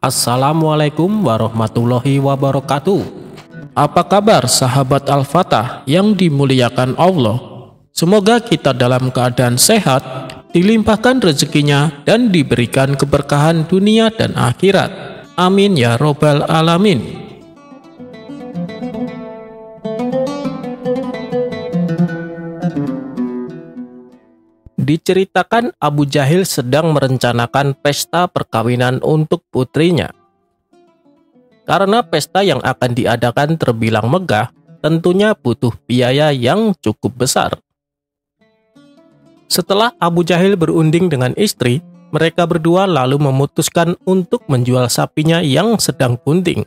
Assalamualaikum warahmatullahi wabarakatuh. Apa kabar sahabat Al-Fatah yang dimuliakan Allah? Semoga kita dalam keadaan sehat, dilimpahkan rezekinya dan diberikan keberkahan dunia dan akhirat. Amin ya robbal alamin. Diceritakan Abu Jahil sedang merencanakan pesta perkawinan untuk putrinya. Karena pesta yang akan diadakan terbilang megah, tentunya butuh biaya yang cukup besar. Setelah Abu Jahil berunding dengan istri, mereka berdua lalu memutuskan untuk menjual sapinya yang sedang bunting.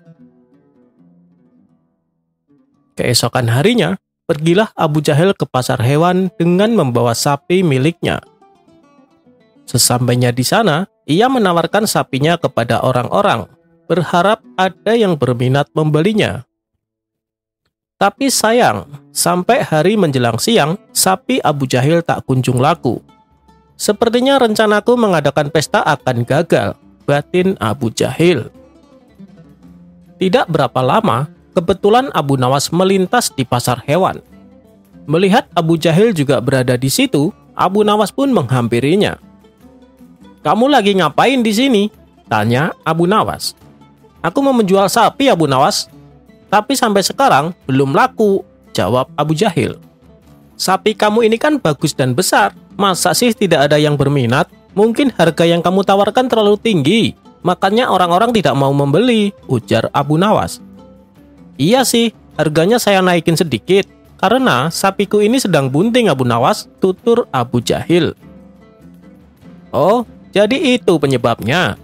Keesokan harinya, pergilah Abu Jahil ke pasar hewan dengan membawa sapi miliknya. Sesampainya di sana, ia menawarkan sapinya kepada orang-orang, berharap ada yang berminat membelinya. Tapi sayang, sampai hari menjelang siang, sapi Abu Jahil tak kunjung laku. Sepertinya rencanaku mengadakan pesta akan gagal, batin Abu Jahil. Tidak berapa lama, kebetulan Abu Nawas melintas di pasar hewan. Melihat Abu Jahil juga berada di situ, Abu Nawas pun menghampirinya. "Kamu lagi ngapain di sini?" tanya Abu Nawas. "Aku mau menjual sapi, Abu Nawas. Tapi sampai sekarang belum laku," jawab Abu Jahil. "Sapi kamu ini kan bagus dan besar. Masa sih tidak ada yang berminat? Mungkin harga yang kamu tawarkan terlalu tinggi, makanya orang-orang tidak mau membeli," ujar Abu Nawas. "Iya sih, harganya saya naikin sedikit, karena sapiku ini sedang bunting, Abu Nawas," tutur Abu Jahil. "Oh, jadi itu penyebabnya.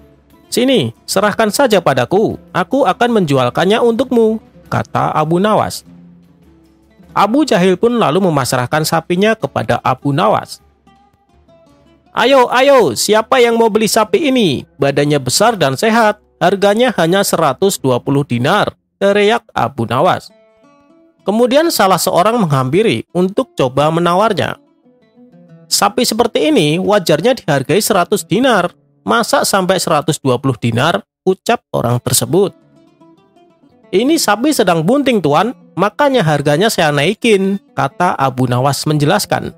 Sini, serahkan saja padaku, aku akan menjualkannya untukmu," kata Abu Nawas. Abu Jahil pun lalu memasrahkan sapinya kepada Abu Nawas. Ayo, siapa yang mau beli sapi ini? Badannya besar dan sehat, harganya hanya 120 dinar, teriak Abu Nawas. Kemudian salah seorang menghampiri untuk coba menawarnya. "Sapi seperti ini wajarnya dihargai 100 dinar, masa sampai 120 dinar?" ucap orang tersebut. "Ini sapi sedang bunting, Tuan, makanya harganya saya naikin," kata Abu Nawas menjelaskan.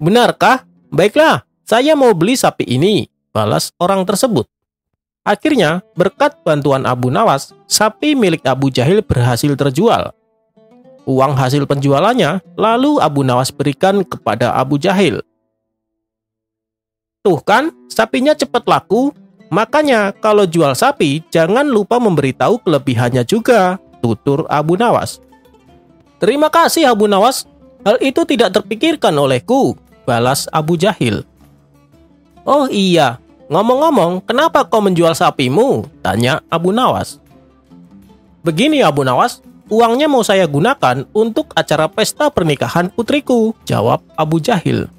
"Benarkah? Baiklah, saya mau beli sapi ini," balas orang tersebut. Akhirnya, berkat bantuan Abu Nawas, sapi milik Abu Jahil berhasil terjual. Uang hasil penjualannya lalu Abu Nawas berikan kepada Abu Jahil. "Tuh kan, sapinya cepat laku. Makanya kalau jual sapi, jangan lupa memberitahu kelebihannya juga," tutur Abu Nawas. "Terima kasih Abu Nawas, hal itu tidak terpikirkan olehku," balas Abu Jahil. "Oh iya, ngomong-ngomong, kenapa kau menjual sapimu?" tanya Abu Nawas. "Begini Abu Nawas, uangnya mau saya gunakan untuk acara pesta pernikahan putriku," jawab Abu Jahil.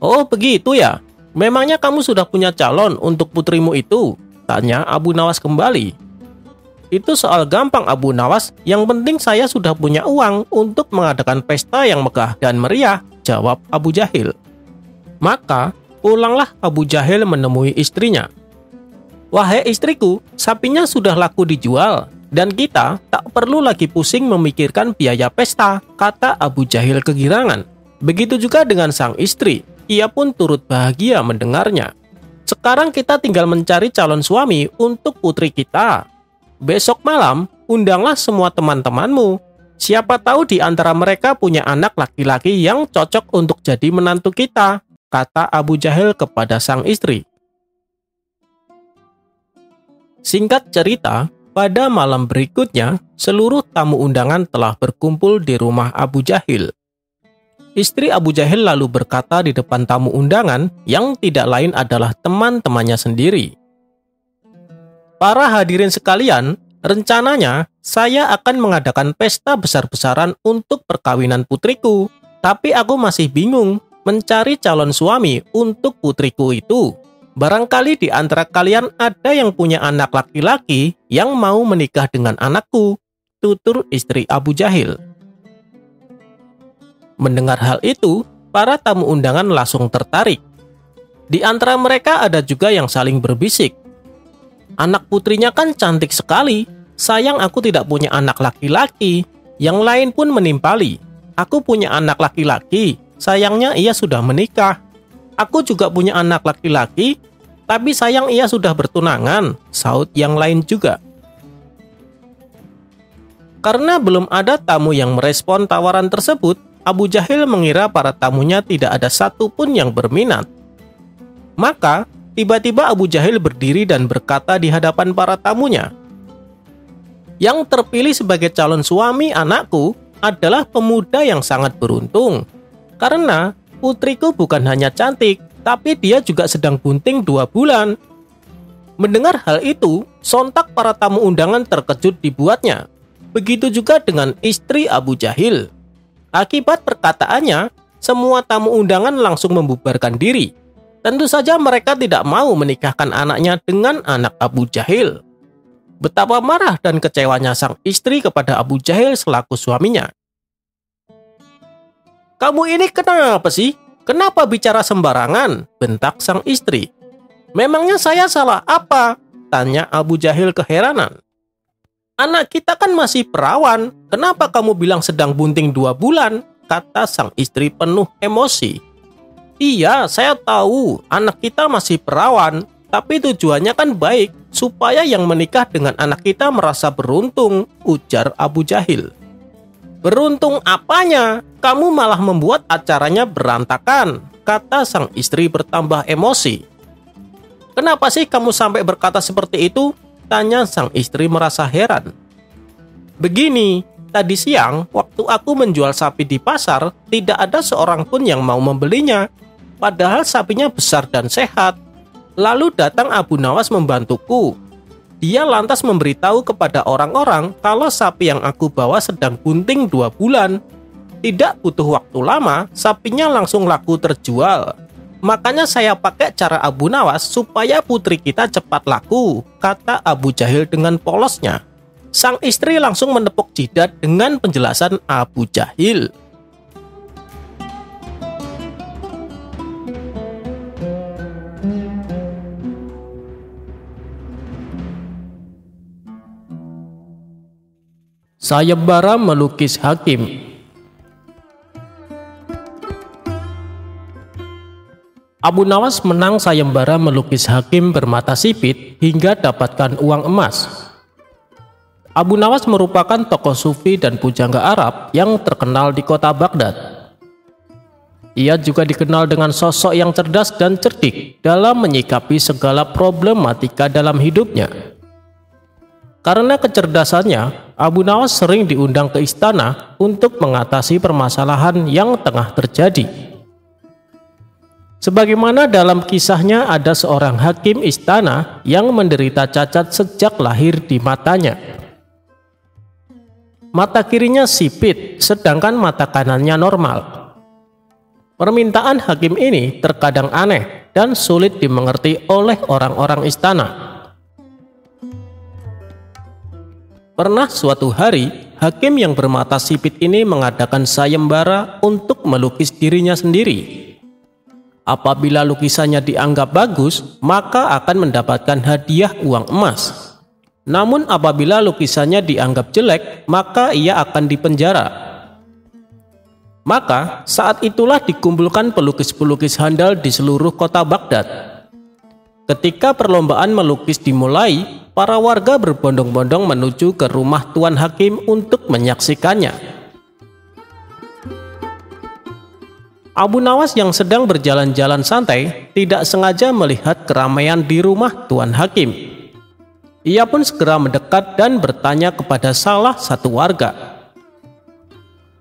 "Oh begitu ya, memangnya kamu sudah punya calon untuk putrimu itu?" tanya Abu Nawas kembali. "Itu soal gampang Abu Nawas, yang penting saya sudah punya uang untuk mengadakan pesta yang megah dan meriah," jawab Abu Jahil. Maka pulanglah Abu Jahil menemui istrinya. "Wahai istriku, sapinya sudah laku dijual, dan kita tak perlu lagi pusing memikirkan biaya pesta," kata Abu Jahil kegirangan. Begitu juga dengan sang istri, ia pun turut bahagia mendengarnya. "Sekarang kita tinggal mencari calon suami untuk putri kita. Besok malam, undanglah semua teman-temanmu. Siapa tahu di antara mereka punya anak laki-laki yang cocok untuk jadi menantu kita," kata Abu Jahil kepada sang istri. Singkat cerita, pada malam berikutnya, seluruh tamu undangan telah berkumpul di rumah Abu Jahil. Istri Abu Jahil lalu berkata di depan tamu undangan yang tidak lain adalah teman-temannya sendiri. "Para hadirin sekalian, rencananya saya akan mengadakan pesta besar-besaran untuk perkawinan putriku, tapi aku masih bingung mencari calon suami untuk putriku itu. Barangkali di antara kalian ada yang punya anak laki-laki yang mau menikah dengan anakku," tutur istri Abu Jahil. Mendengar hal itu, para tamu undangan langsung tertarik. Di antara mereka ada juga yang saling berbisik. Anak putrinya kan cantik sekali. Sayang aku tidak punya anak laki-laki. Yang lain pun menimpali. Aku punya anak laki-laki. Sayangnya ia sudah menikah. Aku juga punya anak laki-laki. Tapi sayang ia sudah bertunangan, sahut yang lain juga. Karena belum ada tamu yang merespon tawaran tersebut, Abu Jahil mengira para tamunya tidak ada satupun yang berminat. Maka, tiba-tiba Abu Jahil berdiri dan berkata di hadapan para tamunya, "Yang terpilih sebagai calon suami anakku adalah pemuda yang sangat beruntung. Karena putriku bukan hanya cantik, tapi dia juga sedang bunting 2 bulan." Mendengar hal itu, sontak para tamu undangan terkejut dibuatnya. Begitu juga dengan istri Abu Jahil. Akibat perkataannya, semua tamu undangan langsung membubarkan diri. Tentu saja mereka tidak mau menikahkan anaknya dengan anak Abu Jahil. Betapa marah dan kecewanya sang istri kepada Abu Jahil selaku suaminya. "Kamu ini kenapa sih? Kenapa bicara sembarangan?" bentak sang istri. "Memangnya saya salah apa?" tanya Abu Jahil keheranan. "Anak kita kan masih perawan, kenapa kamu bilang sedang bunting 2 bulan? Kata sang istri penuh emosi. "Iya, saya tahu anak kita masih perawan, tapi tujuannya kan baik, supaya yang menikah dengan anak kita merasa beruntung," ujar Abu Jahil. "Beruntung apanya? Kamu malah membuat acaranya berantakan," kata sang istri bertambah emosi. "Kenapa sih kamu sampai berkata seperti itu?" tanya sang istri merasa heran. "Begini, tadi siang waktu aku menjual sapi di pasar, tidak ada seorang pun yang mau membelinya. Padahal sapinya besar dan sehat. Lalu datang Abu Nawas membantuku. Dia lantas memberitahu kepada orang-orang kalau sapi yang aku bawa sedang bunting 2 bulan. Tidak butuh waktu lama, sapinya langsung laku terjual. Makanya saya pakai cara Abu Nawas supaya putri kita cepat laku," kata Abu Jahil dengan polosnya. Sang istri langsung menepuk jidat dengan penjelasan Abu Jahil. Sayembara melukis hakim. Abu Nawas menang sayembara melukis hakim bermata sipit hingga dapatkan uang emas. Abu Nawas merupakan tokoh sufi dan pujangga Arab yang terkenal di kota Baghdad. Ia juga dikenal dengan sosok yang cerdas dan cerdik dalam menyikapi segala problematika dalam hidupnya. Karena kecerdasannya, Abu Nawas sering diundang ke istana untuk mengatasi permasalahan yang tengah terjadi. Sebagaimana dalam kisahnya, ada seorang hakim istana yang menderita cacat sejak lahir di matanya. Mata kirinya sipit, sedangkan mata kanannya normal. Permintaan hakim ini terkadang aneh dan sulit dimengerti oleh orang-orang istana. Pernah suatu hari, hakim yang bermata sipit ini mengadakan sayembara untuk melukis dirinya sendiri. Apabila lukisannya dianggap bagus, maka akan mendapatkan hadiah uang emas. Namun apabila lukisannya dianggap jelek, maka ia akan dipenjara. Maka saat itulah dikumpulkan pelukis-pelukis handal di seluruh kota Baghdad. Ketika perlombaan melukis dimulai, para warga berbondong-bondong menuju ke rumah Tuan Hakim untuk menyaksikannya. Abu Nawas yang sedang berjalan-jalan santai tidak sengaja melihat keramaian di rumah Tuan Hakim. Ia pun segera mendekat dan bertanya kepada salah satu warga.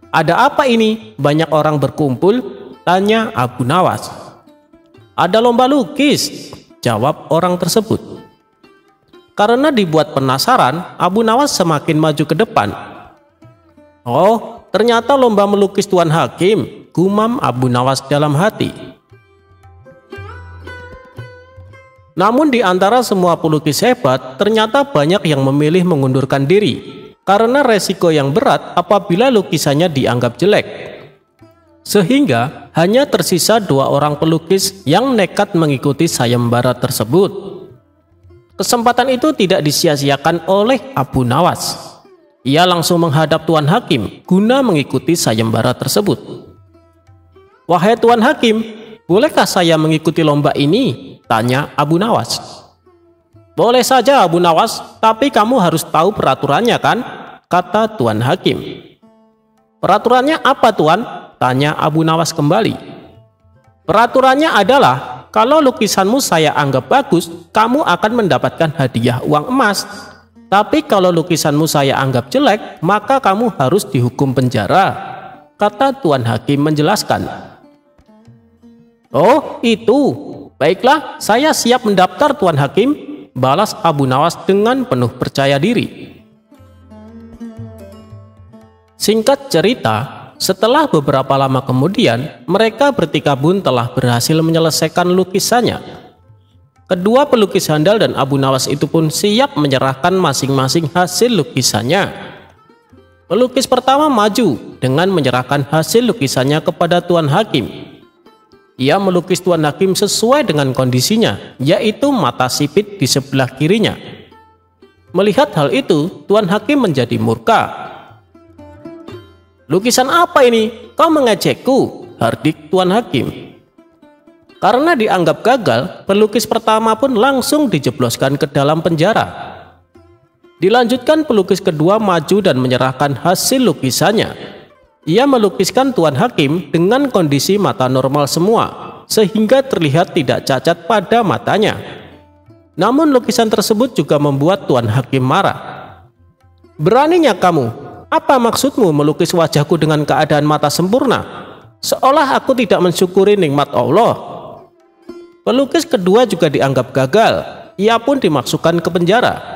"Ada apa ini? Banyak orang berkumpul?" tanya Abu Nawas. "Ada lomba lukis," jawab orang tersebut. Karena dibuat penasaran, Abu Nawas semakin maju ke depan. "Oh, ternyata lomba melukis Tuan Hakim," gumam Abu Nawas dalam hati. Namun di antara semua pelukis hebat, ternyata banyak yang memilih mengundurkan diri karena resiko yang berat apabila lukisannya dianggap jelek. Sehingga hanya tersisa 2 orang pelukis yang nekat mengikuti sayembara tersebut. Kesempatan itu tidak disia-siakan oleh Abu Nawas. Ia langsung menghadap Tuan Hakim guna mengikuti sayembara tersebut. "Wahai Tuan Hakim, bolehkah saya mengikuti lomba ini?" tanya Abu Nawas. "Boleh saja Abu Nawas, tapi kamu harus tahu peraturannya kan?" kata Tuan Hakim. "Peraturannya apa Tuan?" tanya Abu Nawas kembali. "Peraturannya adalah kalau lukisanmu saya anggap bagus, kamu akan mendapatkan hadiah uang emas. Tapi kalau lukisanmu saya anggap jelek, maka kamu harus dihukum penjara," kata Tuan Hakim menjelaskan. "Oh, itu. Baiklah, saya siap mendaftar Tuan Hakim," balas Abu Nawas dengan penuh percaya diri. Singkat cerita, setelah beberapa lama kemudian, mereka bertikabun telah berhasil menyelesaikan lukisannya. Kedua pelukis handal dan Abu Nawas itu pun siap menyerahkan masing-masing hasil lukisannya. Pelukis pertama maju dengan menyerahkan hasil lukisannya kepada Tuan Hakim. Ia melukis Tuan Hakim sesuai dengan kondisinya, yaitu mata sipit di sebelah kirinya. Melihat hal itu, Tuan Hakim menjadi murka. "Lukisan apa ini? Kau mengejekku," hardik Tuan Hakim. Karena dianggap gagal, pelukis pertama pun langsung dijebloskan ke dalam penjara. Dilanjutkan pelukis kedua maju dan menyerahkan hasil lukisannya. Ia melukiskan Tuan Hakim dengan kondisi mata normal semua, sehingga terlihat tidak cacat pada matanya. Namun lukisan tersebut juga membuat Tuan Hakim marah. "Beraninya kamu? Apa maksudmu melukis wajahku dengan keadaan mata sempurna? Seolah aku tidak mensyukuri nikmat Allah." Pelukis kedua juga dianggap gagal. Ia pun dimasukkan ke penjara.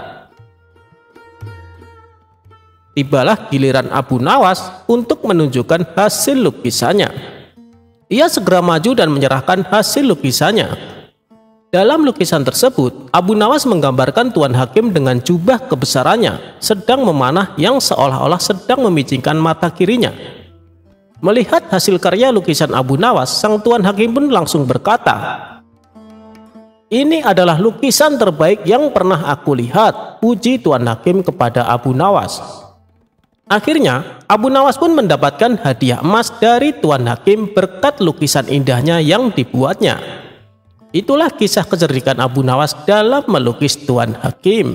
Tibalah giliran Abu Nawas untuk menunjukkan hasil lukisannya. Ia segera maju dan menyerahkan hasil lukisannya. Dalam lukisan tersebut, Abu Nawas menggambarkan Tuan Hakim dengan jubah kebesarannya sedang memanah yang seolah-olah sedang memicingkan mata kirinya. Melihat hasil karya lukisan Abu Nawas, sang Tuan Hakim pun langsung berkata, "Ini adalah lukisan terbaik yang pernah aku lihat," puji Tuan Hakim kepada Abu Nawas. Akhirnya, Abu Nawas pun mendapatkan hadiah emas dari Tuan Hakim berkat lukisan indahnya yang dibuatnya. Itulah kisah kecerdikan Abu Nawas dalam melukis Tuan Hakim.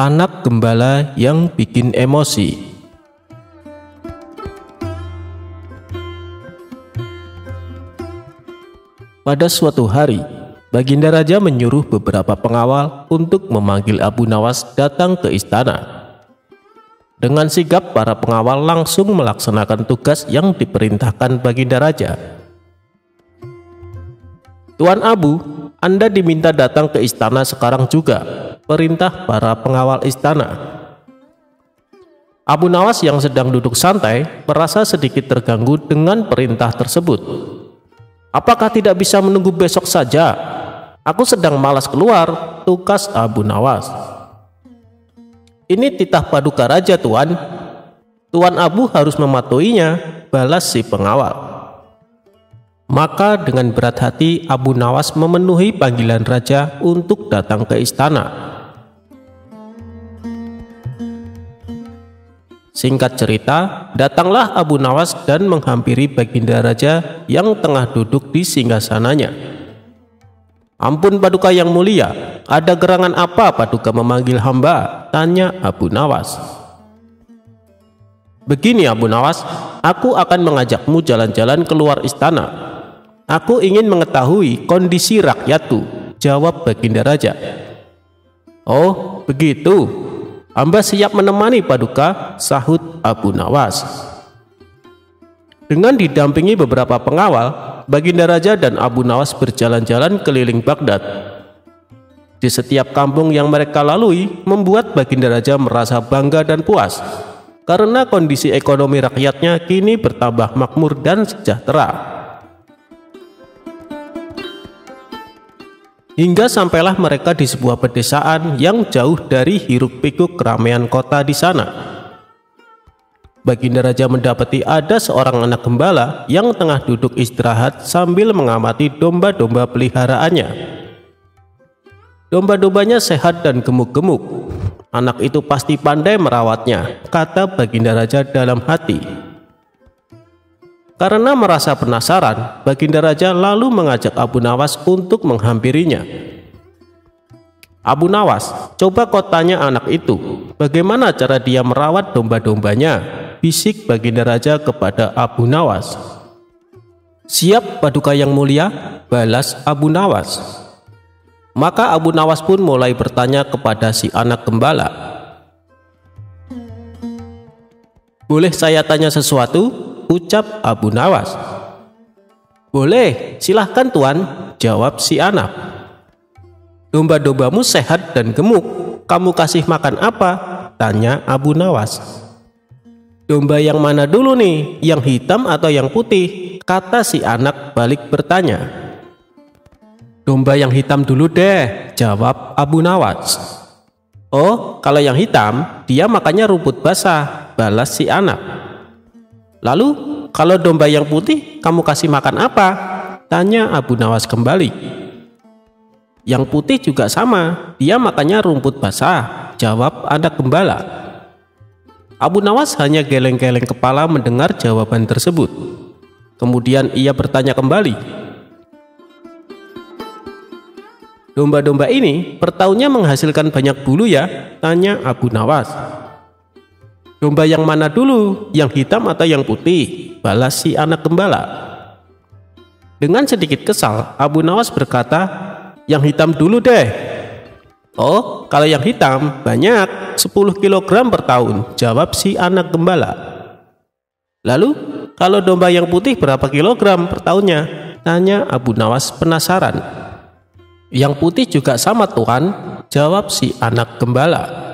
Anak gembala yang bikin emosi. Pada suatu hari, Baginda Raja menyuruh beberapa pengawal untuk memanggil Abu Nawas datang ke istana. Dengan sigap, para pengawal langsung melaksanakan tugas yang diperintahkan Baginda Raja. "Tuan Abu, Anda diminta datang ke istana sekarang juga," perintah para pengawal istana. Abu Nawas yang sedang duduk santai merasa sedikit terganggu dengan perintah tersebut. "Apakah tidak bisa menunggu besok saja? Aku sedang malas keluar," tukas Abu Nawas. "Ini titah paduka raja, Tuan. Tuan Abu harus mematuhinya," balas si pengawal. Maka dengan berat hati Abu Nawas memenuhi panggilan raja untuk datang ke istana. Singkat cerita, datanglah Abu Nawas dan menghampiri Baginda Raja yang tengah duduk di singgasananya. "Ampun Paduka yang mulia, ada gerangan apa Paduka memanggil hamba?" tanya Abu Nawas. "Begini Abu Nawas, aku akan mengajakmu jalan-jalan keluar istana. Aku ingin mengetahui kondisi rakyatku," jawab Baginda Raja. "Oh, begitu. Hamba siap menemani Paduka," sahut Abu Nawas. Dengan didampingi beberapa pengawal, Baginda Raja dan Abu Nawas berjalan-jalan keliling Baghdad. Di setiap kampung yang mereka lalui membuat Baginda Raja merasa bangga dan puas karena kondisi ekonomi rakyatnya kini bertambah makmur dan sejahtera. Hingga sampailah mereka di sebuah pedesaan yang jauh dari hiruk-pikuk keramaian kota di sana. Baginda Raja mendapati ada seorang anak gembala yang tengah duduk istirahat sambil mengamati domba-domba peliharaannya. Domba-dombanya sehat dan gemuk-gemuk. Anak itu pasti pandai merawatnya, kata Baginda Raja dalam hati. Karena merasa penasaran, Baginda Raja lalu mengajak Abu Nawas untuk menghampirinya. "Abu Nawas, coba kau tanya anak itu, bagaimana cara dia merawat domba-dombanya?" bisik Baginda Raja kepada Abu Nawas. "Siap, Paduka yang mulia," balas Abu Nawas. Maka Abu Nawas pun mulai bertanya kepada si anak gembala. "Boleh saya tanya sesuatu?" ucap Abu Nawas. "Boleh, silahkan Tuan," jawab si anak. "Domba-dombamu sehat dan gemuk, kamu kasih makan apa?" tanya Abu Nawas. "Domba yang mana dulu nih, yang hitam atau yang putih?" kata si anak balik bertanya. "Domba yang hitam dulu deh," jawab Abu Nawas. "Oh, kalau yang hitam, dia makannya rumput basah," balas si anak. "Lalu, kalau domba yang putih, kamu kasih makan apa?" tanya Abu Nawas kembali. "Yang putih juga sama, dia makannya rumput basah," jawab anak gembala. Abu Nawas hanya geleng-geleng kepala mendengar jawaban tersebut. Kemudian ia bertanya kembali. "Domba-domba ini per tahunnya menghasilkan banyak bulu ya?" tanya Abu Nawas. "Domba yang mana dulu, yang hitam atau yang putih?" balas si anak gembala. Dengan sedikit kesal, Abu Nawas berkata, "Yang hitam dulu deh." "Oh, kalau yang hitam banyak, 10 kg per tahun," jawab si anak gembala. "Lalu, kalau domba yang putih berapa kilogram per tahunnya?" tanya Abu Nawas penasaran. "Yang putih juga sama Tuan," jawab si anak gembala.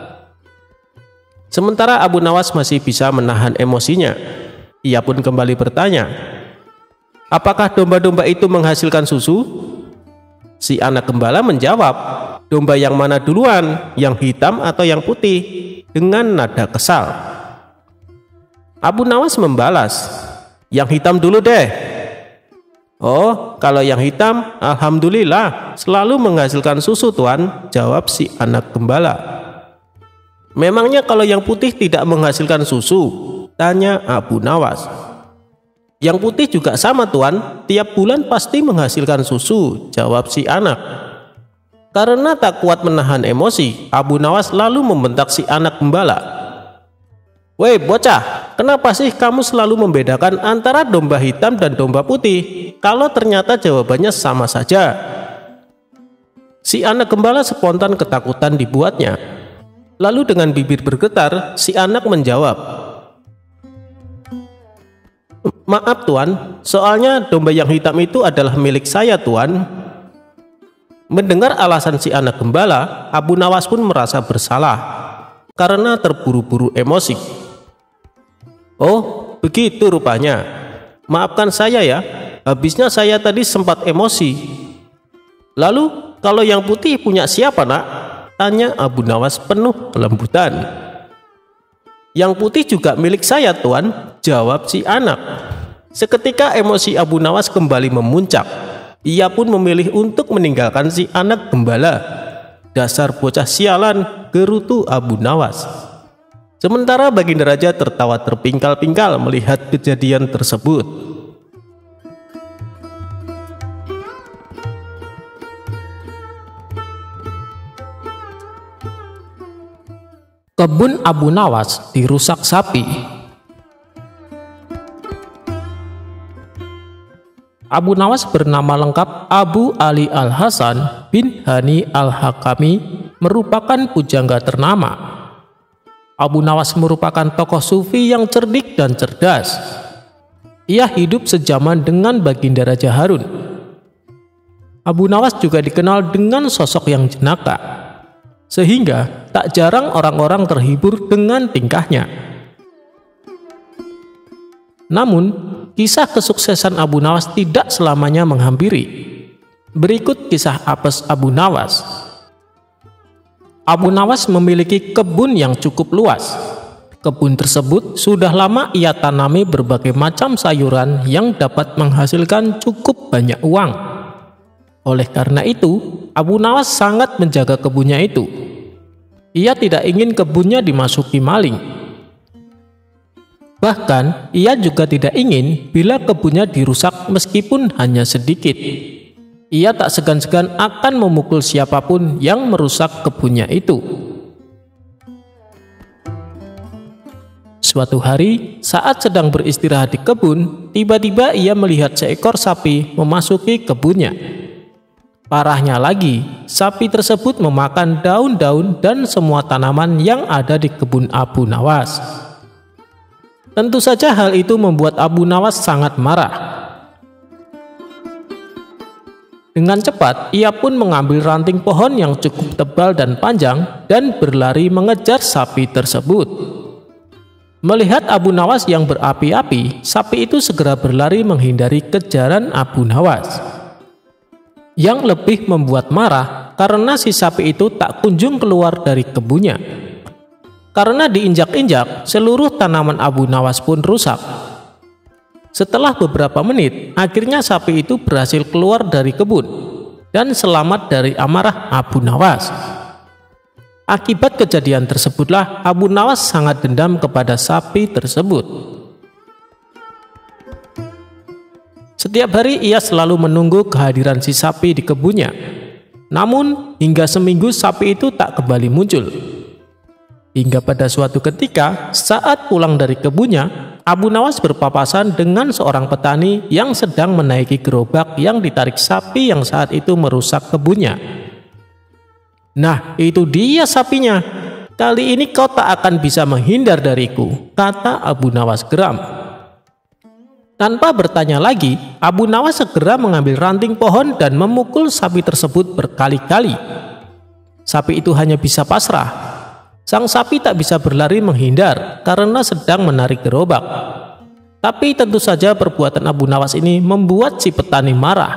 Sementara Abu Nawas masih bisa menahan emosinya. Ia pun kembali bertanya, "Apakah domba-domba itu menghasilkan susu?" Si anak gembala menjawab, "Domba yang mana duluan, yang hitam atau yang putih?" dengan nada kesal. Abu Nawas membalas, "Yang hitam dulu deh." "Oh, kalau yang hitam, alhamdulillah, selalu menghasilkan susu Tuan," jawab si anak gembala. "Memangnya kalau yang putih tidak menghasilkan susu?" tanya Abu Nawas. "Yang putih juga sama Tuan, tiap bulan pasti menghasilkan susu," jawab si anak. Karena tak kuat menahan emosi, Abu Nawas lalu membentak si anak gembala. "Woi bocah, kenapa sih kamu selalu membedakan antara domba hitam dan domba putih, kalau ternyata jawabannya sama saja?" Si anak gembala spontan ketakutan dibuatnya. Lalu dengan bibir bergetar, si anak menjawab, "Maaf Tuan, soalnya domba yang hitam itu adalah milik saya Tuan." Mendengar alasan si anak gembala, Abu Nawas pun merasa bersalah karena terburu-buru emosi. "Oh, begitu rupanya. Maafkan saya ya, habisnya saya tadi sempat emosi. Lalu, kalau yang putih punya siapa nak?" tanya Abu Nawas penuh kelembutan. "Yang putih juga milik saya Tuan," jawab si anak. Seketika emosi Abu Nawas kembali memuncak. Ia pun memilih untuk meninggalkan si anak gembala. "Dasar bocah sialan," gerutu Abu Nawas. Sementara Baginda Raja tertawa terpingkal-pingkal melihat kejadian tersebut. Kebun Abu Nawas dirusak sapi. Abu Nawas bernama lengkap Abu Ali Al-Hasan bin Hani Al-Hakami, merupakan pujangga ternama. Abu Nawas merupakan tokoh sufi yang cerdik dan cerdas. Ia hidup sejaman dengan Baginda Raja Harun. Abu Nawas juga dikenal dengan sosok yang jenaka, sehingga tak jarang orang-orang terhibur dengan tingkahnya. Namun, kisah kesuksesan Abu Nawas tidak selamanya menghampiri. Berikut kisah apes Abu Nawas. Abu Nawas memiliki kebun yang cukup luas. Kebun tersebut sudah lama ia tanami berbagai macam sayuran yang dapat menghasilkan cukup banyak uang. Oleh karena itu, Abu Nawas sangat menjaga kebunnya itu. Ia tidak ingin kebunnya dimasuki maling. Bahkan, ia juga tidak ingin bila kebunnya dirusak meskipun hanya sedikit. Ia tak segan-segan akan memukul siapapun yang merusak kebunnya itu. Suatu hari, saat sedang beristirahat di kebun, tiba-tiba ia melihat seekor sapi memasuki kebunnya. Parahnya lagi, sapi tersebut memakan daun-daun dan semua tanaman yang ada di kebun Abu Nawas. Tentu saja hal itu membuat Abu Nawas sangat marah. Dengan cepat, ia pun mengambil ranting pohon yang cukup tebal dan panjang dan berlari mengejar sapi tersebut. Melihat Abu Nawas yang berapi-api, sapi itu segera berlari menghindari kejaran Abu Nawas. Yang lebih membuat marah karena si sapi itu tak kunjung keluar dari kebunnya. Karena diinjak-injak, seluruh tanaman Abu Nawas pun rusak. Setelah beberapa menit, akhirnya sapi itu berhasil keluar dari kebun dan selamat dari amarah Abu Nawas. Akibat kejadian tersebutlah Abu Nawas sangat dendam kepada sapi tersebut. Setiap hari ia selalu menunggu kehadiran si sapi di kebunnya. Namun hingga seminggu sapi itu tak kembali muncul. Hingga pada suatu ketika saat pulang dari kebunnya, Abu Nawas berpapasan dengan seorang petani yang sedang menaiki gerobak yang ditarik sapi yang saat itu merusak kebunnya. "Nah, itu dia sapinya. Kali ini kau tak akan bisa menghindar dariku," kata Abu Nawas geram. Tanpa bertanya lagi, Abu Nawas segera mengambil ranting pohon dan memukul sapi tersebut berkali-kali. Sapi itu hanya bisa pasrah. Sang sapi tak bisa berlari menghindar karena sedang menarik gerobak. Tapi tentu saja perbuatan Abu Nawas ini membuat si petani marah.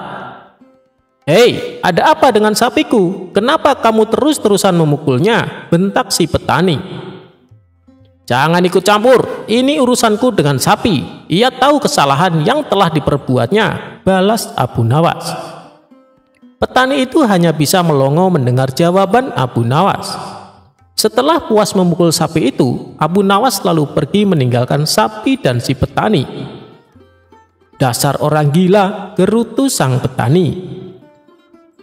"Hei, ada apa dengan sapiku? Kenapa kamu terus-terusan memukulnya?" bentak si petani. "Jangan ikut campur, ini urusanku dengan sapi. Ia tahu kesalahan yang telah diperbuatnya," balas Abu Nawas. Petani itu hanya bisa melongo mendengar jawaban Abu Nawas. Setelah puas memukul sapi itu, Abu Nawas lalu pergi meninggalkan sapi dan si petani. "Dasar orang gila," gerutu sang petani.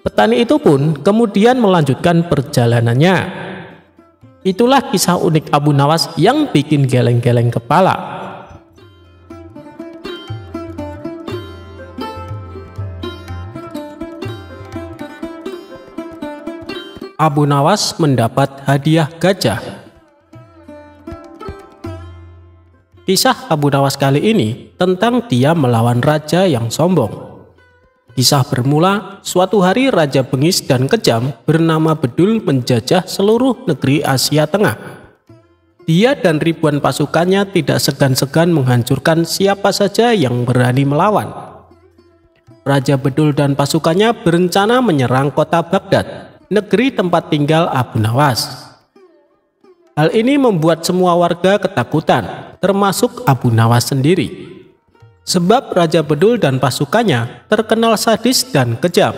Petani itu pun kemudian melanjutkan perjalanannya. Itulah kisah unik Abu Nawas yang bikin geleng-geleng kepala. Abu Nawas mendapat hadiah gajah. Kisah Abu Nawas kali ini tentang dia melawan raja yang sombong. Kisah bermula, suatu hari Raja bengis dan kejam bernama Bedul menjajah seluruh negeri Asia Tengah. Dia dan ribuan pasukannya tidak segan-segan menghancurkan siapa saja yang berani melawan. Raja Bedul dan pasukannya berencana menyerang kota Baghdad, negeri tempat tinggal Abu Nawas. Hal ini membuat semua warga ketakutan, termasuk Abu Nawas sendiri. Sebab Raja Bedul dan pasukannya terkenal sadis dan kejam.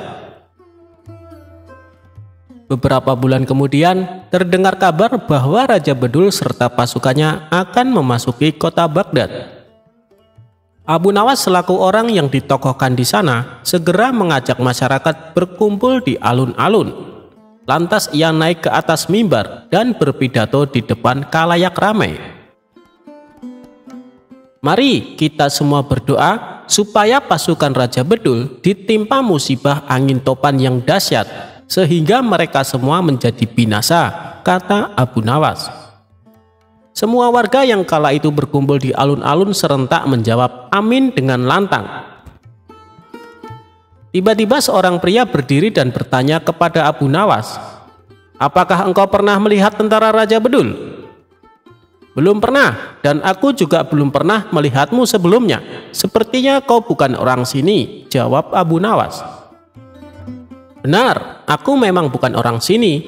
Beberapa bulan kemudian, terdengar kabar bahwa Raja Bedul serta pasukannya akan memasuki kota Baghdad. Abu Nawas selaku orang yang ditokohkan di sana, segera mengajak masyarakat berkumpul di alun-alun. Lantas ia naik ke atas mimbar dan berpidato di depan khalayak ramai. "Mari kita semua berdoa supaya pasukan Raja Bedul ditimpa musibah angin topan yang dahsyat sehingga mereka semua menjadi binasa," kata Abu Nawas. Semua warga yang kala itu berkumpul di alun-alun serentak menjawab amin dengan lantang. Tiba-tiba seorang pria berdiri dan bertanya kepada Abu Nawas, "Apakah engkau pernah melihat tentara Raja Bedul?" "Belum pernah, dan aku juga belum pernah melihatmu sebelumnya. Sepertinya kau bukan orang sini," jawab Abu Nawas. "Benar, aku memang bukan orang sini.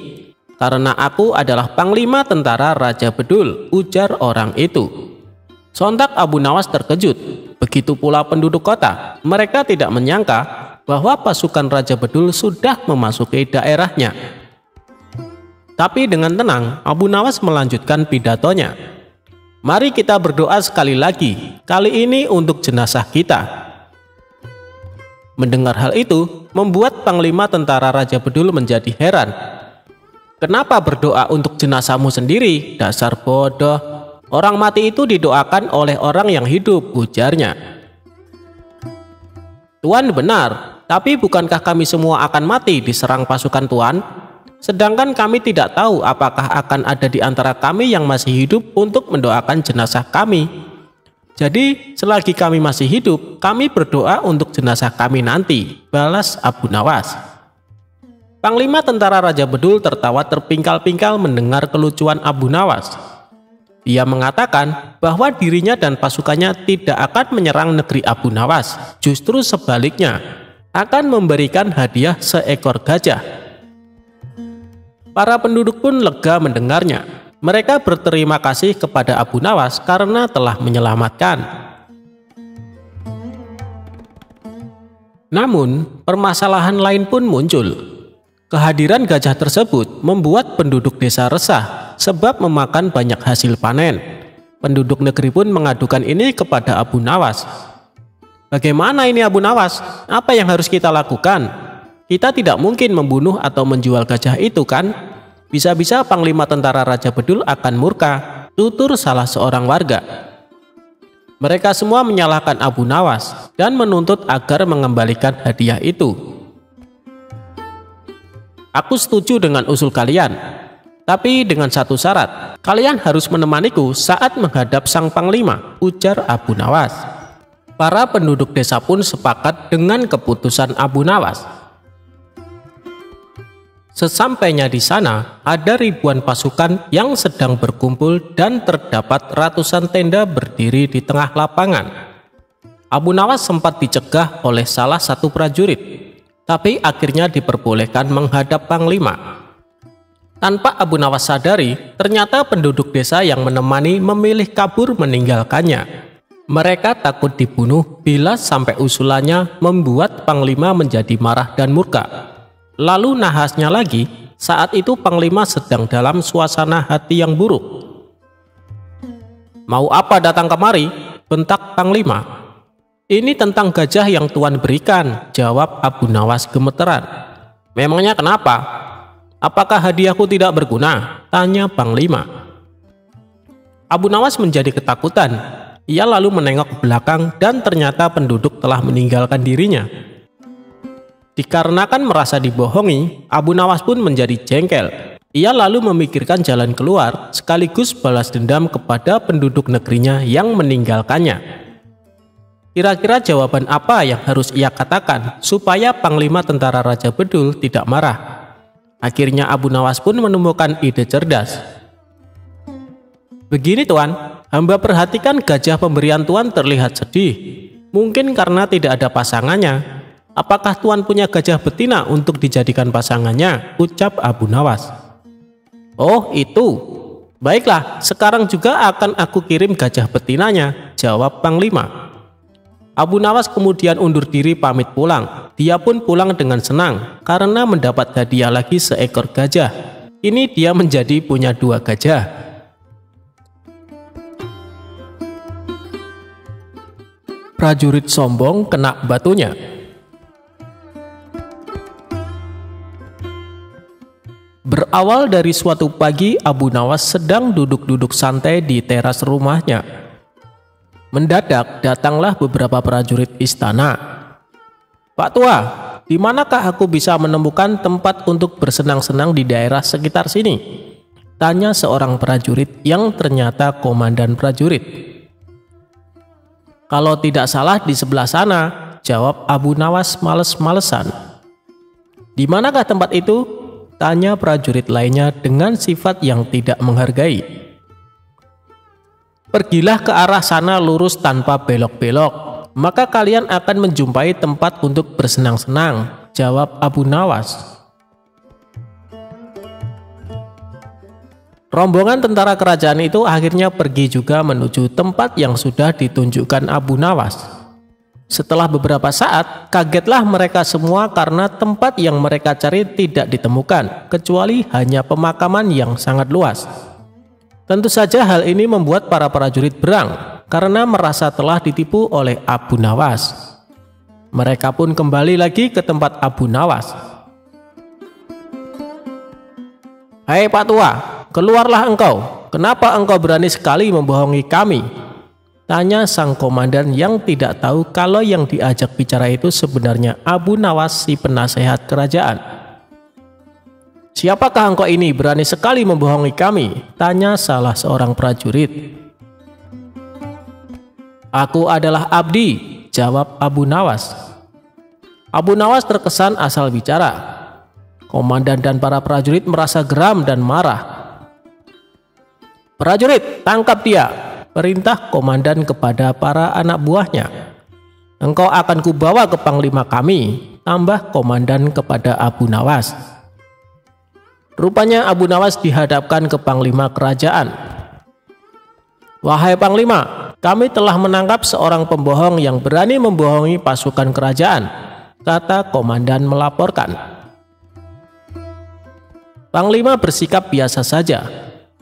karena aku adalah panglima tentara Raja Bedul, ujar orang itu. Sontak Abu Nawas terkejut, begitu pula penduduk kota. Mereka tidak menyangka bahwa pasukan Raja Bedul sudah memasuki daerahnya. Tapi dengan tenang, Abu Nawas melanjutkan pidatonya. Mari kita berdoa sekali lagi, kali ini untuk jenazah kita. Mendengar hal itu, membuat panglima tentara Raja Bedul menjadi heran. Kenapa berdoa untuk jenazahmu sendiri? Dasar bodoh. Orang mati itu didoakan oleh orang yang hidup, ujarnya. Tuan benar, tapi bukankah kami semua akan mati diserang pasukan Tuan? Sedangkan kami tidak tahu apakah akan ada di antara kami yang masih hidup untuk mendoakan jenazah kami. Jadi, selagi kami masih hidup, kami berdoa untuk jenazah kami nanti, balas Abu Nawas. Panglima tentara Raja Bedul tertawa terpingkal-pingkal mendengar kelucuan Abu Nawas. Ia mengatakan bahwa dirinya dan pasukannya tidak akan menyerang negeri Abu Nawas, justru sebaliknya, akan memberikan hadiah seekor gajah. Para penduduk pun lega mendengarnya. Mereka berterima kasih kepada Abu Nawas karena telah menyelamatkan. Namun, permasalahan lain pun muncul. Kehadiran gajah tersebut membuat penduduk desa resah sebab memakan banyak hasil panen. Penduduk negeri pun mengadukan ini kepada Abu Nawas. Bagaimana ini Abu Nawas? Apa yang harus kita lakukan? Kita tidak mungkin membunuh atau menjual gajah itu kan? Bisa-bisa panglima tentara Raja Bedul akan murka, tutur salah seorang warga. Mereka semua menyalahkan Abu Nawas dan menuntut agar mengembalikan hadiah itu. Aku setuju dengan usul kalian, tapi dengan satu syarat, kalian harus menemaniku saat menghadap sang panglima, ujar Abu Nawas. Para penduduk desa pun sepakat dengan keputusan Abu Nawas. Sesampainya di sana, ada ribuan pasukan yang sedang berkumpul dan terdapat ratusan tenda berdiri di tengah lapangan. Abu Nawas sempat dicegah oleh salah satu prajurit, tapi akhirnya diperbolehkan menghadap panglima. Tanpa Abu Nawas sadari, ternyata penduduk desa yang menemani memilih kabur meninggalkannya. Mereka takut dibunuh bila sampai usulannya membuat panglima menjadi marah dan murka. Lalu nahasnya lagi, saat itu panglima sedang dalam suasana hati yang buruk. Mau apa datang kemari? Bentak panglima. Ini tentang gajah yang Tuan berikan, jawab Abu Nawas gemeteran. Memangnya kenapa? Apakah hadiahku tidak berguna? Tanya panglima. Abu Nawas menjadi ketakutan. Ia lalu menengok ke belakang dan ternyata penduduk telah meninggalkan dirinya. Dikarenakan merasa dibohongi, Abu Nawas pun menjadi jengkel. Ia lalu memikirkan jalan keluar sekaligus balas dendam kepada penduduk negerinya yang meninggalkannya. Kira-kira jawaban apa yang harus ia katakan supaya panglima tentara Raja Bedul tidak marah? Akhirnya Abu Nawas pun menemukan ide cerdas. Begini Tuan, hamba perhatikan gajah pemberian Tuan terlihat sedih. Mungkin karena tidak ada pasangannya. Apakah Tuan punya gajah betina untuk dijadikan pasangannya? Ucap Abu Nawas. Oh itu. Baiklah, sekarang juga akan aku kirim gajah betinanya, jawab panglima. Abu Nawas kemudian undur diri pamit pulang. Dia pun pulang dengan senang karena mendapat hadiah lagi seekor gajah. Ini dia menjadi punya 2 gajah. Prajurit sombong kena batunya. Berawal dari suatu pagi, Abu Nawas sedang duduk-duduk santai di teras rumahnya. Mendadak datanglah beberapa prajurit istana. Pak Tua, di manakah aku bisa menemukan tempat untuk bersenang-senang di daerah sekitar sini? Tanya seorang prajurit yang ternyata komandan prajurit. Kalau tidak salah di sebelah sana, jawab Abu Nawas males-malesan. Di manakah tempat itu? Tanya prajurit lainnya dengan sifat yang tidak menghargai. Pergilah ke arah sana lurus tanpa belok-belok, maka kalian akan menjumpai tempat untuk bersenang-senang, jawab Abu Nawas. Rombongan tentara kerajaan itu akhirnya pergi juga menuju tempat yang sudah ditunjukkan Abu Nawas. Setelah beberapa saat, kagetlah mereka semua karena tempat yang mereka cari tidak ditemukan, kecuali hanya pemakaman yang sangat luas. Tentu saja hal ini membuat para prajurit berang karena merasa telah ditipu oleh Abu Nawas. Mereka pun kembali lagi ke tempat Abu Nawas. "Hai Pak Tua, keluarlah engkau. Kenapa engkau berani sekali membohongi kami?" tanya sang komandan yang tidak tahu kalau yang diajak bicara itu sebenarnya Abu Nawas, si penasehat kerajaan. "Siapakah engkau ini berani sekali membohongi kami?" tanya salah seorang prajurit. "Aku adalah Abdi," jawab Abu Nawas. Abu Nawas terkesan asal bicara. Komandan dan para prajurit merasa geram dan marah. "Prajurit, tangkap dia," perintah komandan kepada para anak buahnya. "Engkau akan kubawa ke panglima kami," tambah komandan kepada Abu Nawas. Rupanya Abu Nawas dihadapkan ke panglima kerajaan. "Wahai panglima, kami telah menangkap seorang pembohong yang berani membohongi pasukan kerajaan," kata komandan melaporkan. Panglima bersikap biasa saja.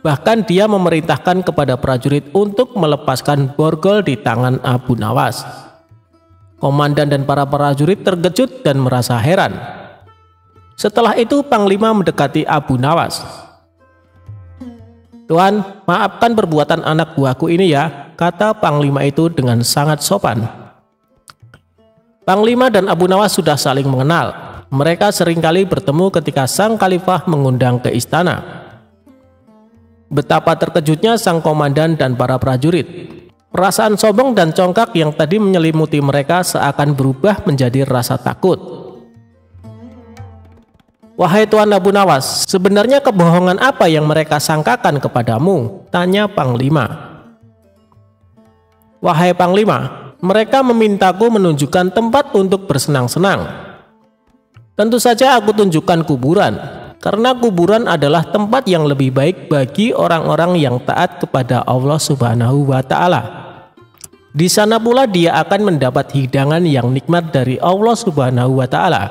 Bahkan dia memerintahkan kepada prajurit untuk melepaskan borgol di tangan Abu Nawas. Komandan dan para prajurit terkejut dan merasa heran. Setelah itu panglima mendekati Abu Nawas. "Tuan, maafkan perbuatan anak buahku ini ya," kata panglima itu dengan sangat sopan. Panglima dan Abu Nawas sudah saling mengenal. Mereka seringkali bertemu ketika sang khalifah mengundang ke istana. Betapa terkejutnya sang komandan dan para prajurit. Perasaan sombong dan congkak yang tadi menyelimuti mereka seakan berubah menjadi rasa takut. "Wahai Tuan Abu Nawas, sebenarnya kebohongan apa yang mereka sangkakan kepadamu?" tanya panglima. "Wahai panglima, mereka memintaku menunjukkan tempat untuk bersenang-senang. Tentu saja aku tunjukkan kuburan, karena kuburan adalah tempat yang lebih baik bagi orang-orang yang taat kepada Allah Subhanahu wa Ta'ala. Di sana pula dia akan mendapat hidangan yang nikmat dari Allah Subhanahu wa Ta'ala,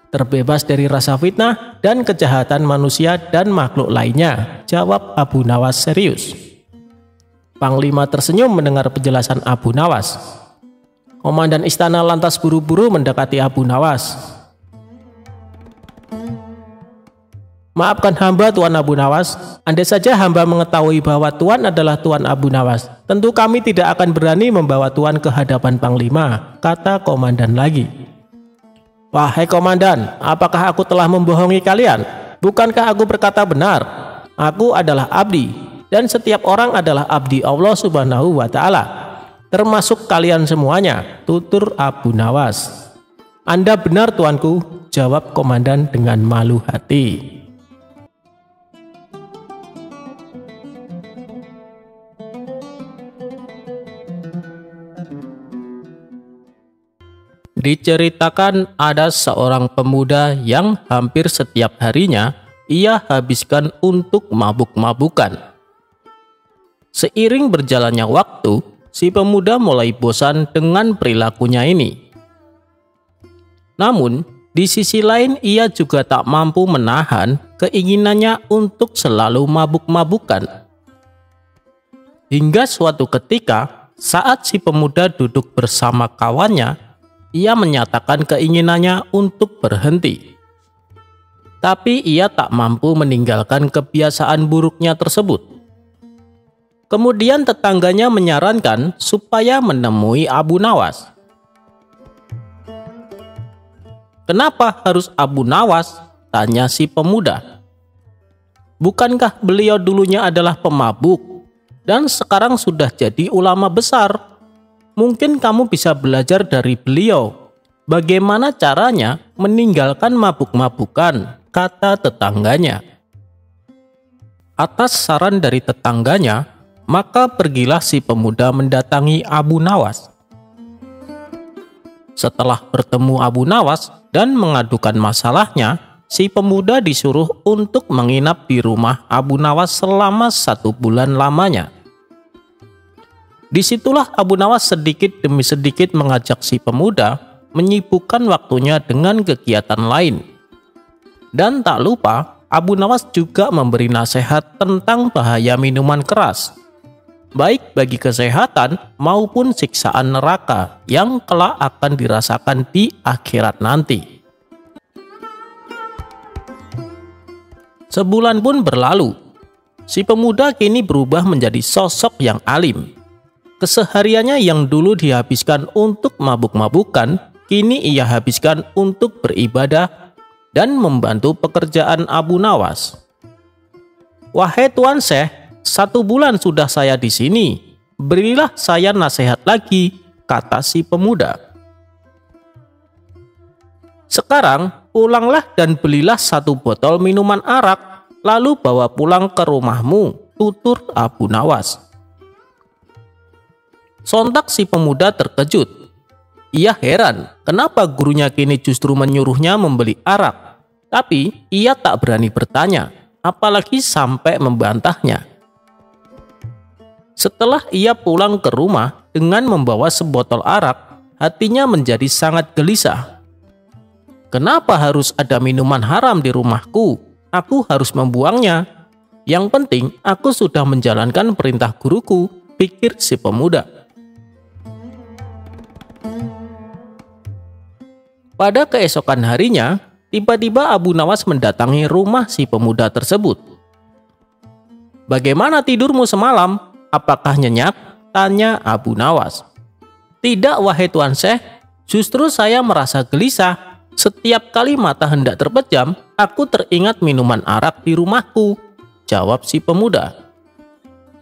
terbebas dari rasa fitnah dan kejahatan manusia dan makhluk lainnya," jawab Abu Nawas serius. Panglima tersenyum mendengar penjelasan Abu Nawas. Komandan istana lantas buru-buru mendekati Abu Nawas. "Maafkan hamba Tuan Abu Nawas, andai saja hamba mengetahui bahwa Tuan adalah Tuan Abu Nawas, tentu kami tidak akan berani membawa Tuan ke hadapan panglima," kata komandan lagi. "Wahai komandan, apakah aku telah membohongi kalian? Bukankah aku berkata benar? Aku adalah abdi, dan setiap orang adalah abdi Allah Subhanahu wa Ta'ala, termasuk kalian semuanya," tutur Abu Nawas. "Anda benar tuanku," jawab komandan dengan malu hati. Diceritakan ada seorang pemuda yang hampir setiap harinya ia habiskan untuk mabuk-mabukan. Seiring berjalannya waktu, si pemuda mulai bosan dengan perilakunya ini. Namun, di sisi lain ia juga tak mampu menahan keinginannya untuk selalu mabuk-mabukan. Hingga suatu ketika, saat si pemuda duduk bersama kawannya, ia menyatakan keinginannya untuk berhenti. Tapi ia tak mampu meninggalkan kebiasaan buruknya tersebut. Kemudian tetangganya menyarankan supaya menemui Abu Nawas. "Kenapa harus Abu Nawas?" tanya si pemuda. "Bukankah beliau dulunya adalah pemabuk dan sekarang sudah jadi ulama besar? Mungkin kamu bisa belajar dari beliau bagaimana caranya meninggalkan mabuk-mabukan," kata tetangganya. Atas saran dari tetangganya, maka pergilah si pemuda mendatangi Abu Nawas. Setelah bertemu Abu Nawas dan mengadukan masalahnya, si pemuda disuruh untuk menginap di rumah Abu Nawas selama 1 bulan lamanya. Disitulah Abu Nawas sedikit demi sedikit mengajak si pemuda menyibukkan waktunya dengan kegiatan lain. Dan tak lupa, Abu Nawas juga memberi nasihat tentang bahaya minuman keras, baik bagi kesehatan maupun siksaan neraka yang kelak akan dirasakan di akhirat nanti. Sebulan pun berlalu. Si pemuda kini berubah menjadi sosok yang alim. Kesehariannya yang dulu dihabiskan untuk mabuk-mabukan, kini ia habiskan untuk beribadah dan membantu pekerjaan Abu Nawas. "Wahai Tuan Syekh, 1 bulan sudah saya di sini. Berilah saya nasihat lagi," kata si pemuda. "Sekarang pulanglah dan belilah 1 botol minuman arak, lalu bawa pulang ke rumahmu," tutur Abu Nawas. Sontak si pemuda terkejut. Ia heran kenapa gurunya kini justru menyuruhnya membeli arak. Tapi ia tak berani bertanya, apalagi sampai membantahnya. Setelah ia pulang ke rumah dengan membawa sebotol arak, hatinya menjadi sangat gelisah. "Kenapa harus ada minuman haram di rumahku? Aku harus membuangnya. Yang penting aku sudah menjalankan perintah guruku," pikir si pemuda. Pada keesokan harinya, tiba-tiba Abu Nawas mendatangi rumah si pemuda tersebut. "Bagaimana tidurmu semalam? Apakah nyenyak?" tanya Abu Nawas. "Tidak, wahai Tuan Syekh, justru saya merasa gelisah. Setiap kali mata hendak terpejam, aku teringat minuman arak di rumahku," jawab si pemuda.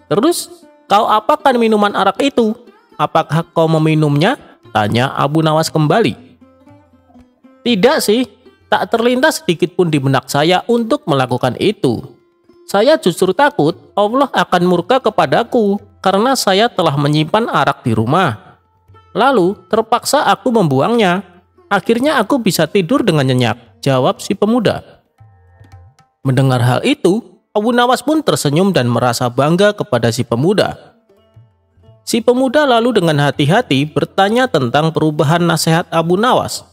"Terus, kau apakan minuman arak itu? Apakah kau meminumnya?" tanya Abu Nawas kembali. "Tidak sih, tak terlintas sedikit pun di benak saya untuk melakukan itu. Saya justru takut Allah akan murka kepadaku karena saya telah menyimpan arak di rumah. Lalu terpaksa aku membuangnya. Akhirnya aku bisa tidur dengan nyenyak," jawab si pemuda. Mendengar hal itu, Abu Nawas pun tersenyum dan merasa bangga kepada si pemuda. Si pemuda lalu dengan hati-hati bertanya tentang perubahan nasihat Abu Nawas.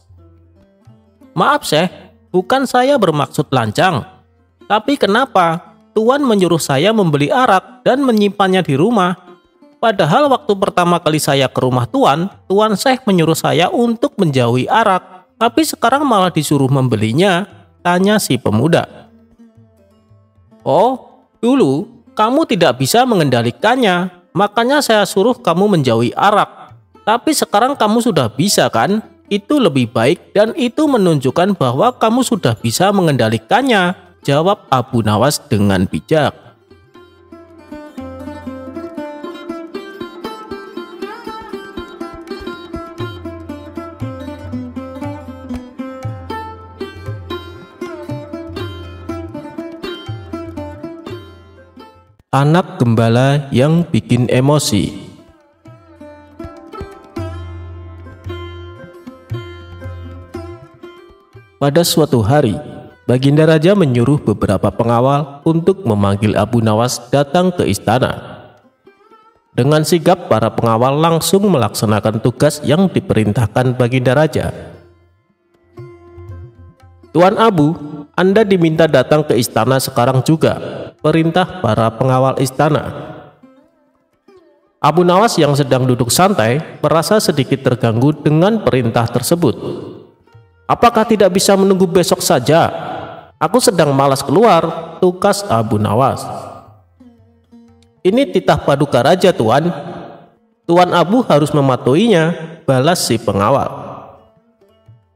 "Maaf Syekh, bukan saya bermaksud lancang. Tapi kenapa Tuan menyuruh saya membeli arak dan menyimpannya di rumah? Padahal waktu pertama kali saya ke rumah Tuan Syekh menyuruh saya untuk menjauhi arak. Tapi sekarang malah disuruh membelinya," tanya si pemuda. "Oh, dulu kamu tidak bisa mengendalikannya, makanya saya suruh kamu menjauhi arak. Tapi sekarang kamu sudah bisa kan? Itu lebih baik dan itu menunjukkan bahwa kamu sudah bisa mengendalikannya," jawab Abu Nawas dengan bijak. Anak gembala yang bikin emosi. Pada suatu hari, Baginda Raja menyuruh beberapa pengawal untuk memanggil Abu Nawas datang ke istana. Dengan sigap, para pengawal langsung melaksanakan tugas yang diperintahkan Baginda Raja. "Tuan Abu, Anda diminta datang ke istana sekarang juga," perintah para pengawal istana. Abu Nawas yang sedang duduk santai merasa sedikit terganggu dengan perintah tersebut. "Apakah tidak bisa menunggu besok saja? Aku sedang malas keluar," tukas Abu Nawas. "Ini titah paduka raja, Tuan. Tuan Abu harus mematuhinya," balas si pengawal.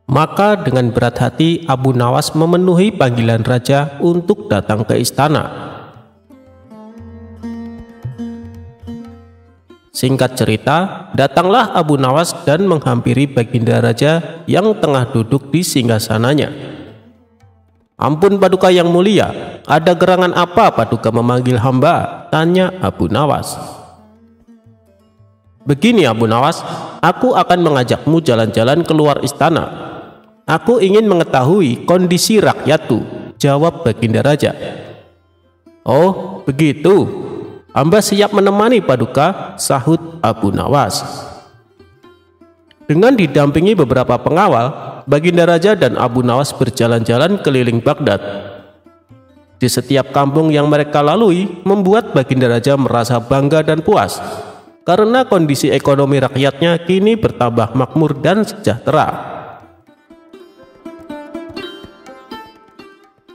Maka dengan berat hati Abu Nawas memenuhi panggilan raja untuk datang ke istana. Singkat cerita, datanglah Abu Nawas dan menghampiri Baginda Raja yang tengah duduk di singgasananya. "Ampun Paduka yang mulia, ada gerangan apa Paduka memanggil hamba?" tanya Abu Nawas. "Begini Abu Nawas, aku akan mengajakmu jalan-jalan keluar istana. Aku ingin mengetahui kondisi rakyatku, jawab Baginda Raja. Oh, begitu. Hamba siap menemani Paduka, sahut Abu Nawas. Dengan didampingi beberapa pengawal, Baginda Raja dan Abu Nawas berjalan-jalan keliling Baghdad. Di setiap kampung yang mereka lalui membuat Baginda Raja merasa bangga dan puas, karena kondisi ekonomi rakyatnya kini bertambah makmur dan sejahtera.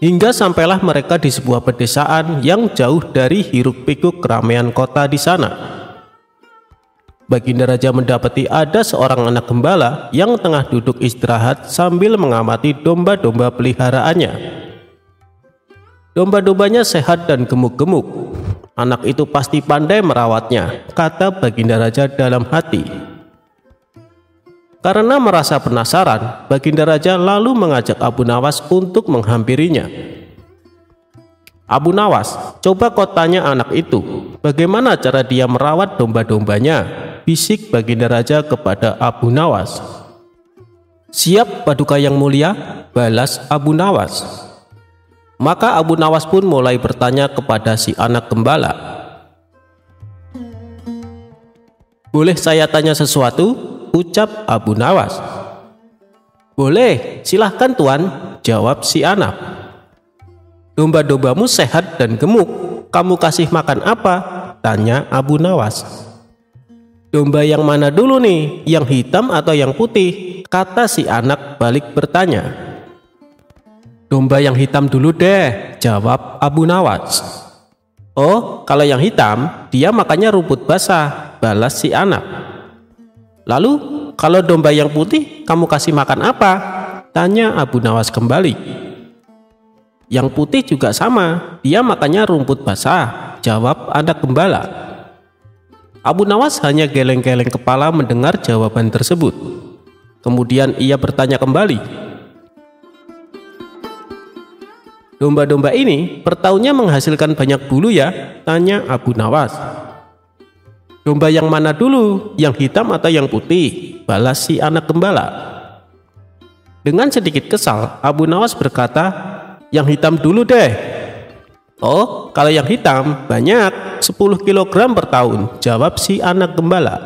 Hingga sampailah mereka di sebuah pedesaan yang jauh dari hiruk-pikuk keramaian kota di sana. Baginda Raja mendapati ada seorang anak gembala yang tengah duduk istirahat sambil mengamati domba-domba peliharaannya. Domba-dombanya sehat dan gemuk-gemuk. Anak itu pasti pandai merawatnya, kata Baginda Raja dalam hati. Karena merasa penasaran, Baginda Raja lalu mengajak Abu Nawas untuk menghampirinya. Abu Nawas, coba kau tanya anak itu, bagaimana cara dia merawat domba-dombanya, bisik Baginda Raja kepada Abu Nawas. Siap Paduka yang mulia, balas Abu Nawas. Maka Abu Nawas pun mulai bertanya kepada si anak gembala. Boleh saya tanya sesuatu? Ucap Abu Nawas. Boleh, silahkan Tuan, jawab si anak. Domba-dombamu sehat dan gemuk, kamu kasih makan apa? Tanya Abu Nawas. Domba yang mana dulu nih, yang hitam atau yang putih? Kata si anak balik bertanya. Domba yang hitam dulu deh, jawab Abu Nawas. Oh, kalau yang hitam, dia makannya rumput basah, balas si anak. Lalu, kalau domba yang putih, kamu kasih makan apa? Tanya Abu Nawas kembali. Yang putih juga sama, dia makannya rumput basah, jawab anak gembala. Abu Nawas hanya geleng-geleng kepala mendengar jawaban tersebut. Kemudian ia bertanya kembali. Domba-domba ini per tahunnya menghasilkan banyak bulu ya? Tanya Abu Nawas. Domba yang mana dulu, yang hitam atau yang putih? Balas si anak gembala. Dengan sedikit kesal, Abu Nawas berkata, yang hitam dulu deh. Oh, kalau yang hitam banyak, 10 kg per tahun, jawab si anak gembala.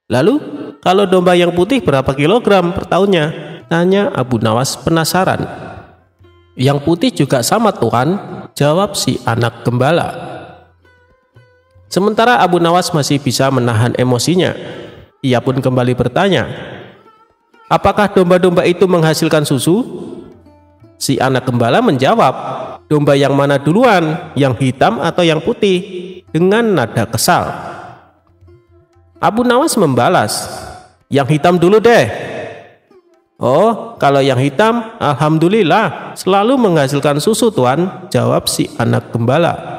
Lalu, kalau domba yang putih berapa kilogram per tahunnya? Tanya Abu Nawas penasaran. Yang putih juga sama Tuan, jawab si anak gembala. Sementara Abu Nawas masih bisa menahan emosinya. Ia pun kembali bertanya, apakah domba-domba itu menghasilkan susu? Si anak gembala menjawab, domba yang mana duluan, yang hitam atau yang putih? Dengan nada kesal. Abu Nawas membalas, yang hitam dulu deh. Oh, kalau yang hitam, alhamdulillah, selalu menghasilkan susu Tuan, jawab si anak gembala.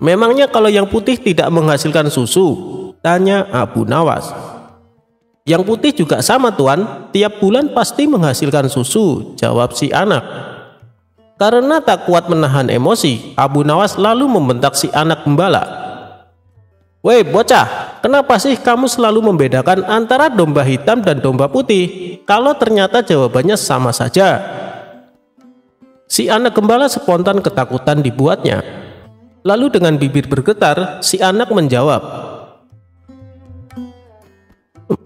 Memangnya kalau yang putih tidak menghasilkan susu? Tanya Abu Nawas. Yang putih juga sama Tuan, tiap bulan pasti menghasilkan susu, jawab si anak. Karena tak kuat menahan emosi, Abu Nawas lalu membentak si anak gembala. Woi bocah, kenapa sih kamu selalu membedakan antara domba hitam dan domba putih, kalau ternyata jawabannya sama saja? Si anak gembala spontan ketakutan dibuatnya. Lalu dengan bibir bergetar, si anak menjawab,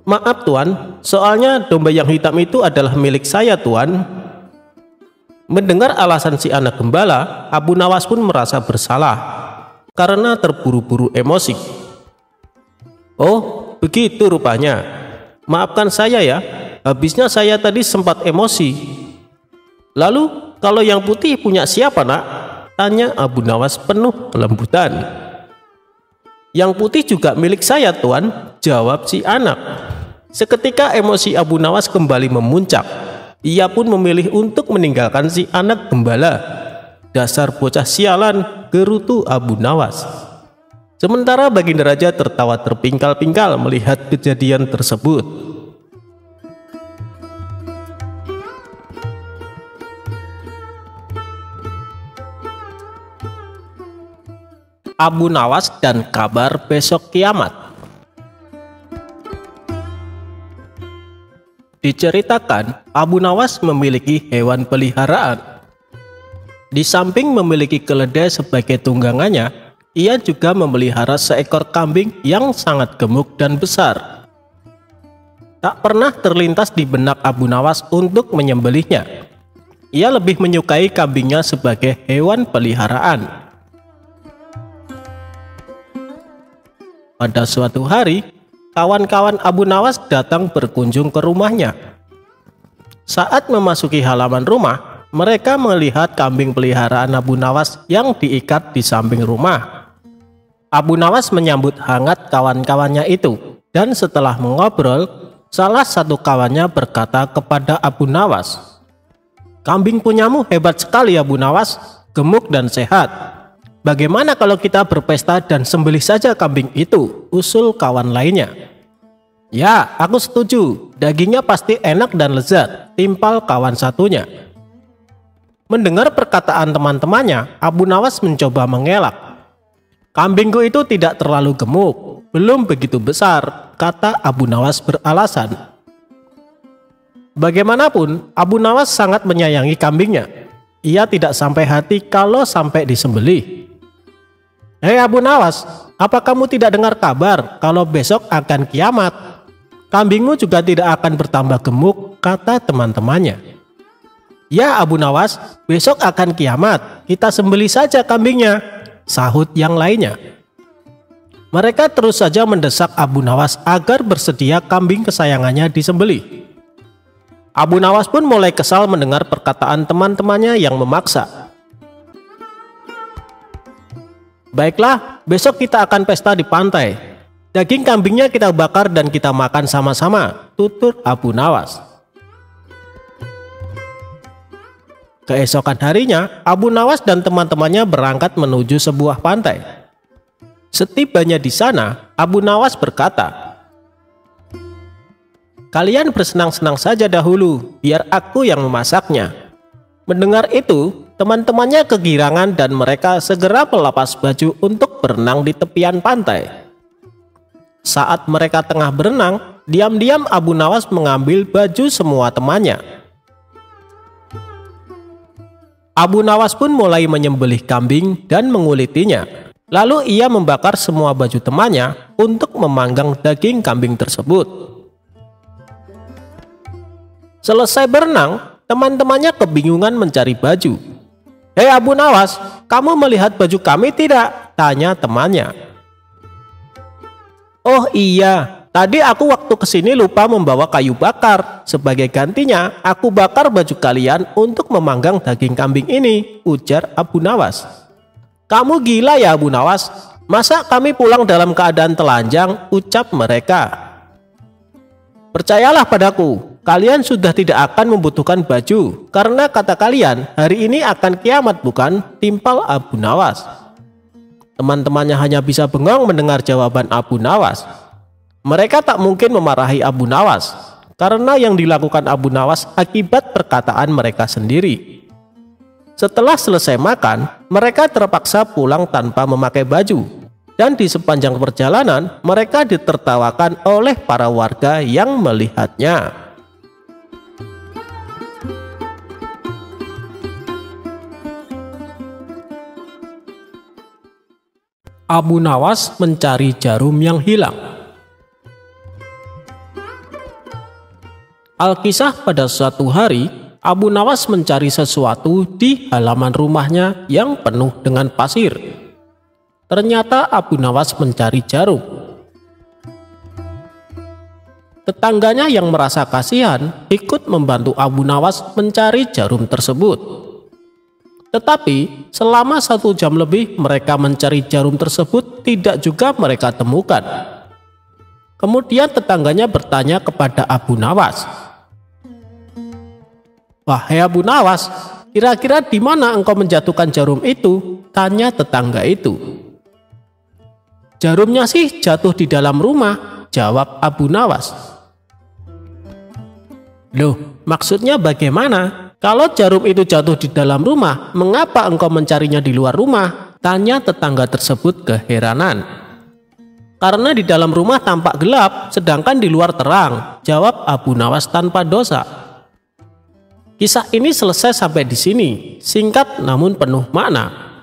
maaf Tuan, soalnya domba yang hitam itu adalah milik saya Tuan. Mendengar alasan si anak gembala, Abu Nawas pun merasa bersalah karena terburu-buru emosi. Oh, begitu rupanya. Maafkan saya ya, habisnya saya tadi sempat emosi. Lalu, kalau yang putih punya siapa nak? Tanya Abu Nawas penuh kelembutan. Yang putih juga milik saya Tuan, jawab si anak. Seketika emosi Abu Nawas kembali memuncak. Ia pun memilih untuk meninggalkan si anak gembala. Dasar bocah sialan, gerutu Abu Nawas. Sementara Baginda Raja tertawa terpingkal-pingkal melihat kejadian tersebut. Abu Nawas dan kabar besok kiamat. Diceritakan, Abu Nawas memiliki hewan peliharaan. Di samping memiliki keledai sebagai tunggangannya, ia juga memelihara seekor kambing yang sangat gemuk dan besar. Tak pernah terlintas di benak Abu Nawas untuk menyembelihnya. Ia lebih menyukai kambingnya sebagai hewan peliharaan. Pada suatu hari, kawan-kawan Abu Nawas datang berkunjung ke rumahnya. Saat memasuki halaman rumah, mereka melihat kambing peliharaan Abu Nawas yang diikat di samping rumah. Abu Nawas menyambut hangat kawan-kawannya itu, dan setelah mengobrol, salah satu kawannya berkata kepada Abu Nawas, "Kambing punyamu hebat sekali Abu Nawas, gemuk dan sehat. Bagaimana kalau kita berpesta dan sembelih saja kambing itu?" usul kawan lainnya. "Ya, aku setuju. Dagingnya pasti enak dan lezat," timpal kawan satunya. Mendengar perkataan teman-temannya, Abu Nawas mencoba mengelak. "Kambingku itu tidak terlalu gemuk, belum begitu besar," kata Abu Nawas beralasan. Bagaimanapun, Abu Nawas sangat menyayangi kambingnya. Ia tidak sampai hati kalau sampai disembelih. "Hei Abu Nawas, apa kamu tidak dengar kabar kalau besok akan kiamat? Kambingmu juga tidak akan bertambah gemuk," kata teman-temannya. "Ya Abu Nawas, besok akan kiamat, kita sembelih saja kambingnya," sahut yang lainnya. Mereka terus saja mendesak Abu Nawas agar bersedia kambing kesayangannya disembelih. Abu Nawas pun mulai kesal mendengar perkataan teman-temannya yang memaksa. "Baiklah, besok kita akan pesta di pantai. Daging kambingnya kita bakar dan kita makan sama-sama," tutur Abu Nawas. Keesokan harinya, Abu Nawas dan teman-temannya berangkat menuju sebuah pantai. Setibanya di sana, Abu Nawas berkata, "Kalian bersenang-senang saja dahulu, biar aku yang memasaknya." Mendengar itu, teman-temannya kegirangan dan mereka segera melepas baju untuk berenang di tepian pantai. Saat mereka tengah berenang, diam-diam Abu Nawas mengambil baju semua temannya. Abu Nawas pun mulai menyembelih kambing dan mengulitinya. Lalu ia membakar semua baju temannya untuk memanggang daging kambing tersebut. Selesai berenang, teman-temannya kebingungan mencari baju. "Hei Abu Nawas, kamu melihat baju kami tidak?" tanya temannya. "Oh iya, tadi aku waktu kesini lupa membawa kayu bakar. Sebagai gantinya, aku bakar baju kalian untuk memanggang daging kambing ini," ujar Abu Nawas. "Kamu gila ya Abu Nawas? Masa kami pulang dalam keadaan telanjang?" ucap mereka. "Percayalah padaku, kalian sudah tidak akan membutuhkan baju, karena kata kalian hari ini akan kiamat bukan?" timpal Abu Nawas. Teman-temannya hanya bisa bengong mendengar jawaban Abu Nawas. Mereka tak mungkin memarahi Abu Nawas, karena yang dilakukan Abu Nawas akibat perkataan mereka sendiri. Setelah selesai makan, mereka terpaksa pulang tanpa memakai baju, dan di sepanjang perjalanan mereka ditertawakan oleh para warga yang melihatnya. Abu Nawas mencari jarum yang hilang. Alkisah, pada suatu hari Abu Nawas mencari sesuatu di halaman rumahnya yang penuh dengan pasir. Ternyata Abu Nawas mencari jarum. Tetangganya yang merasa kasihan ikut membantu Abu Nawas mencari jarum tersebut. Tetapi selama 1 jam lebih mereka mencari jarum tersebut tidak juga mereka temukan. Kemudian tetangganya bertanya kepada Abu Nawas, "Wahai Abu Nawas, kira-kira di mana engkau menjatuhkan jarum itu?" tanya tetangga itu. "Jarumnya sih jatuh di dalam rumah," jawab Abu Nawas. "Loh, maksudnya bagaimana? Kalau jarum itu jatuh di dalam rumah, mengapa engkau mencarinya di luar rumah?" tanya tetangga tersebut keheranan. Karena di dalam rumah tampak gelap, sedangkan di luar terang, jawab Abu Nawas tanpa dosa. Kisah ini selesai sampai di sini, singkat namun penuh makna.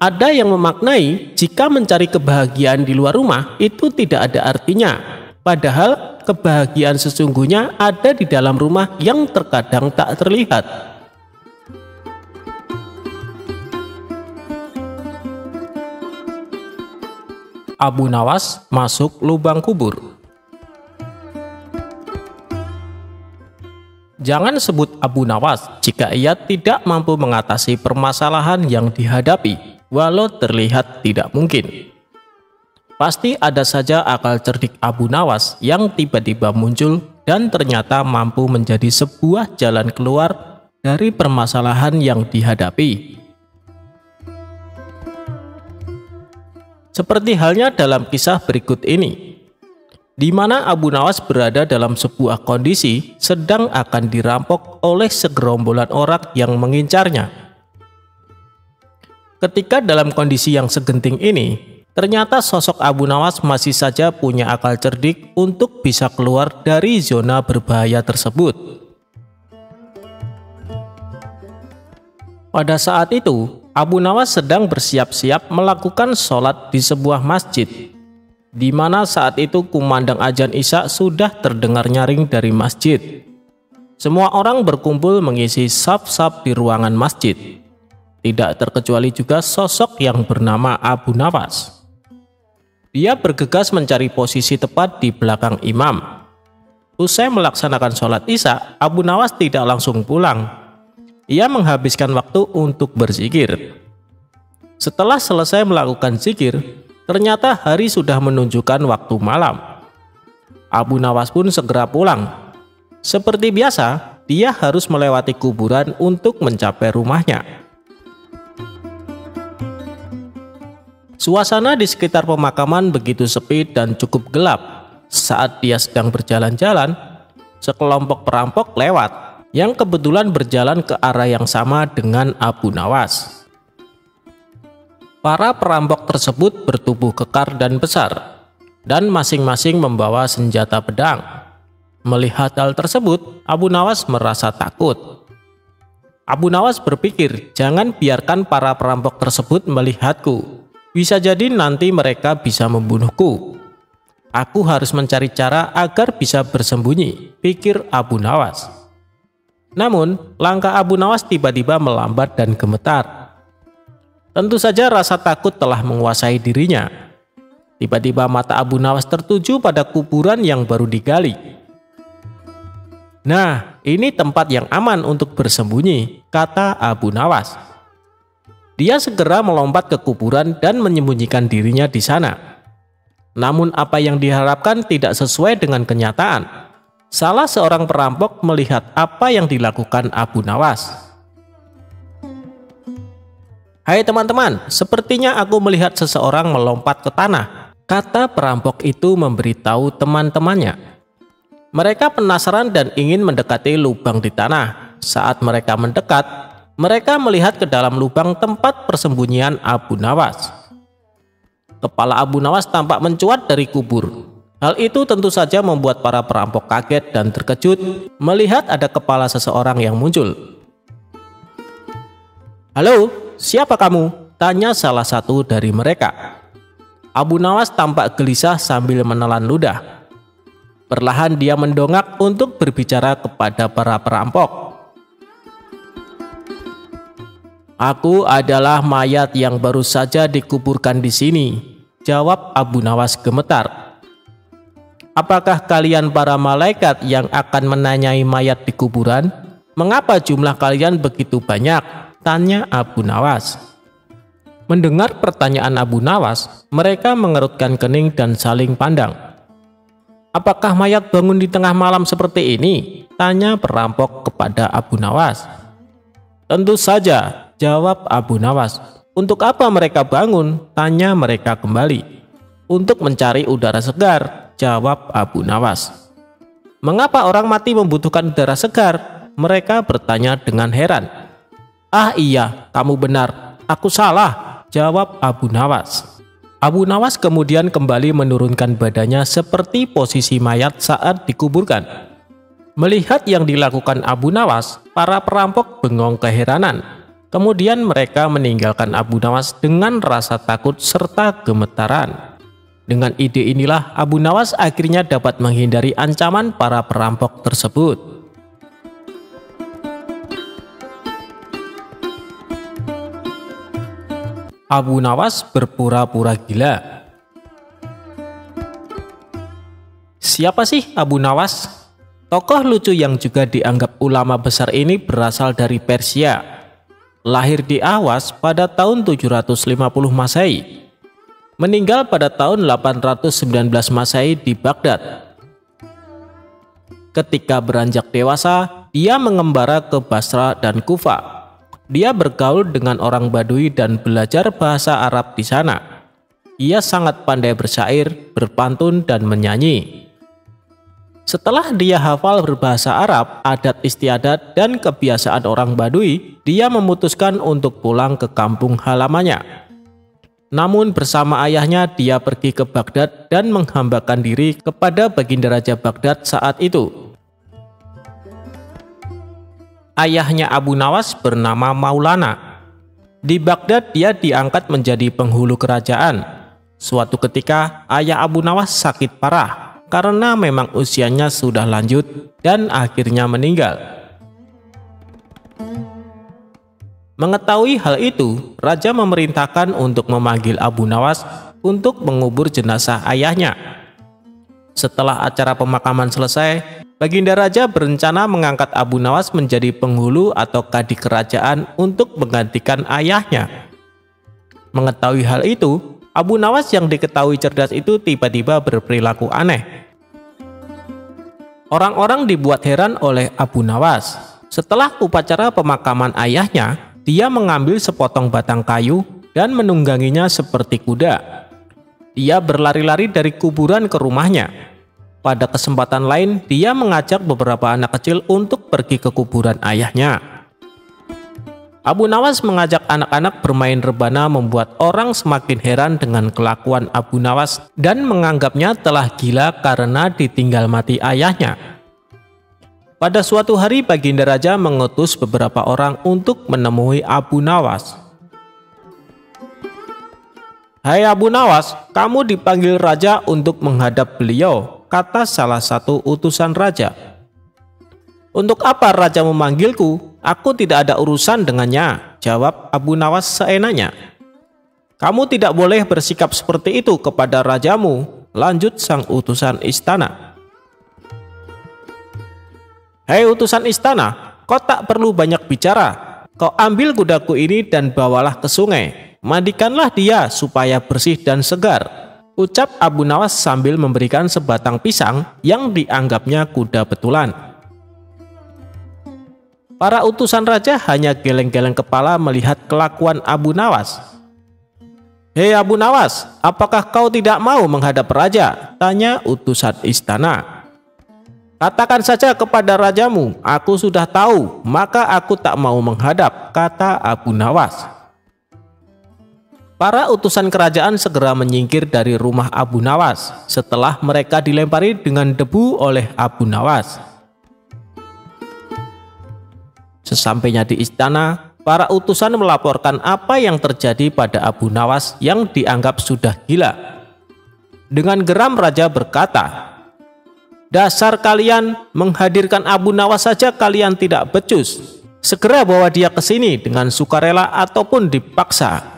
Ada yang memaknai jika mencari kebahagiaan di luar rumah itu tidak ada artinya, padahal kebahagiaan sesungguhnya ada di dalam rumah yang terkadang tak terlihat. Abu Nawas masuk lubang kubur. Jangan sebut Abu Nawas jika ia tidak mampu mengatasi permasalahan yang dihadapi, walau terlihat tidak mungkin. Pasti ada saja akal cerdik Abu Nawas yang tiba-tiba muncul dan ternyata mampu menjadi sebuah jalan keluar dari permasalahan yang dihadapi. Seperti halnya dalam kisah berikut ini, di mana Abu Nawas berada dalam sebuah kondisi sedang akan dirampok oleh segerombolan orang yang mengincarnya. Ketika dalam kondisi yang segenting ini, ternyata sosok Abu Nawas masih saja punya akal cerdik untuk bisa keluar dari zona berbahaya tersebut. Pada saat itu, Abu Nawas sedang bersiap-siap melakukan sholat di sebuah masjid, di mana saat itu kumandang azan Isya sudah terdengar nyaring dari masjid. Semua orang berkumpul mengisi saf-saf di ruangan masjid. Tidak terkecuali juga sosok yang bernama Abu Nawas. Dia bergegas mencari posisi tepat di belakang imam. Usai melaksanakan sholat Isya, Abu Nawas tidak langsung pulang. Ia menghabiskan waktu untuk berzikir. Setelah selesai melakukan zikir, ternyata hari sudah menunjukkan waktu malam. Abu Nawas pun segera pulang. Seperti biasa, dia harus melewati kuburan untuk mencapai rumahnya. Suasana di sekitar pemakaman begitu sepi dan cukup gelap. Saat dia sedang berjalan-jalan, sekelompok perampok lewat yang kebetulan berjalan ke arah yang sama dengan Abu Nawas. Para perampok tersebut bertubuh kekar dan besar, dan masing-masing membawa senjata pedang. Melihat hal tersebut, Abu Nawas merasa takut. Abu Nawas berpikir, jangan biarkan para perampok tersebut melihatku. Bisa jadi nanti mereka bisa membunuhku. Aku harus mencari cara agar bisa bersembunyi, pikir Abu Nawas. Namun, langkah Abu Nawas tiba-tiba melambat dan gemetar. Tentu saja rasa takut telah menguasai dirinya. Tiba-tiba mata Abu Nawas tertuju pada kuburan yang baru digali. Nah, ini tempat yang aman untuk bersembunyi, kata Abu Nawas. Dia segera melompat ke kuburan dan menyembunyikan dirinya di sana. Namun apa yang diharapkan tidak sesuai dengan kenyataan. Salah seorang perampok melihat apa yang dilakukan Abu Nawas. Hai teman-teman, sepertinya aku melihat seseorang melompat ke tanah, kata perampok itu memberitahu teman-temannya. Mereka penasaran dan ingin mendekati lubang di tanah. Saat mereka mendekat, mereka melihat ke dalam lubang tempat persembunyian Abu Nawas. Kepala Abu Nawas tampak mencuat dari kubur. Hal itu tentu saja membuat para perampok kaget dan terkejut melihat ada kepala seseorang yang muncul. "Halo, siapa kamu?" tanya salah satu dari mereka. Abu Nawas tampak gelisah sambil menelan ludah. Perlahan dia mendongak untuk berbicara kepada para perampok. "Aku adalah mayat yang baru saja dikuburkan di sini," jawab Abu Nawas gemetar. "Apakah kalian para malaikat yang akan menanyai mayat di kuburan? Mengapa jumlah kalian begitu banyak?" tanya Abu Nawas. Mendengar pertanyaan Abu Nawas, mereka mengerutkan kening dan saling pandang. "Apakah mayat bangun di tengah malam seperti ini?" tanya perampok kepada Abu Nawas. "Tentu saja," jawab Abu Nawas. "Untuk apa mereka bangun?" tanya mereka kembali. "Untuk mencari udara segar," jawab Abu Nawas. "Mengapa orang mati membutuhkan udara segar?" mereka bertanya dengan heran. "Ah iya, kamu benar, aku salah," jawab Abu Nawas. Abu Nawas kemudian kembali menurunkan badannya seperti posisi mayat saat dikuburkan. Melihat yang dilakukan Abu Nawas, para perampok bengong keheranan. Kemudian mereka meninggalkan Abu Nawas dengan rasa takut serta gemetaran. Dengan ide inilah Abu Nawas akhirnya dapat menghindari ancaman para perampok tersebut. Abu Nawas berpura-pura gila. Siapa sih Abu Nawas? Tokoh lucu yang juga dianggap ulama besar ini berasal dari Persia. Lahir di Ahwas pada tahun 750 Masehi. Meninggal pada tahun 819 Masehi di Baghdad. Ketika beranjak dewasa, dia mengembara ke Basra dan Kufa. Dia bergaul dengan orang Badui dan belajar bahasa Arab di sana. Ia sangat pandai bersyair, berpantun, dan menyanyi. Setelah dia hafal berbahasa Arab, adat istiadat, dan kebiasaan orang Badui, dia memutuskan untuk pulang ke kampung halamannya. Namun bersama ayahnya dia pergi ke Baghdad dan menghambakan diri kepada Baginda Raja Baghdad saat itu. Ayahnya Abu Nawas bernama Maulana. Di Baghdad dia diangkat menjadi penghulu kerajaan. Suatu ketika ayah Abu Nawas sakit parah karena memang usianya sudah lanjut dan akhirnya meninggal. Mengetahui hal itu, raja memerintahkan untuk memanggil Abu Nawas untuk mengubur jenazah ayahnya. Setelah acara pemakaman selesai, Baginda Raja berencana mengangkat Abu Nawas menjadi penghulu atau kadi kerajaan untuk menggantikan ayahnya. Mengetahui hal itu, Abu Nawas yang diketahui cerdas itu tiba-tiba berperilaku aneh. Orang-orang dibuat heran oleh Abu Nawas. Setelah upacara pemakaman ayahnya, dia mengambil sepotong batang kayu dan menungganginya seperti kuda. Dia berlari-lari dari kuburan ke rumahnya. Pada kesempatan lain, dia mengajak beberapa anak kecil untuk pergi ke kuburan ayahnya. Abu Nawas mengajak anak-anak bermain rebana membuat orang semakin heran dengan kelakuan Abu Nawas dan menganggapnya telah gila karena ditinggal mati ayahnya. Pada suatu hari, Baginda Raja mengutus beberapa orang untuk menemui Abu Nawas. "Hai Abu Nawas, kamu dipanggil Raja untuk menghadap beliau," kata salah satu utusan raja. "Untuk apa raja memanggilku? Aku tidak ada urusan dengannya," jawab Abu Nawas seenaknya. "Kamu tidak boleh bersikap seperti itu kepada rajamu," lanjut sang utusan istana. "Hei utusan istana, kau tak perlu banyak bicara. Kau ambil kudaku ini dan bawalah ke sungai. Mandikanlah dia supaya bersih dan segar," ucap Abu Nawas sambil memberikan sebatang pisang yang dianggapnya kuda betulan. Para utusan raja hanya geleng-geleng kepala melihat kelakuan Abu Nawas. "Hei Abu Nawas, apakah kau tidak mau menghadap raja?" tanya utusan istana. "Katakan saja kepada rajamu, aku sudah tahu, maka aku tak mau menghadap," kata Abu Nawas. Para utusan kerajaan segera menyingkir dari rumah Abu Nawas setelah mereka dilempari dengan debu oleh Abu Nawas. Sesampainya di istana, para utusan melaporkan apa yang terjadi pada Abu Nawas yang dianggap sudah gila. Dengan geram raja berkata, "Dasar kalian, menghadirkan Abu Nawas saja kalian tidak becus. Segera bawa dia ke sini dengan sukarela ataupun dipaksa."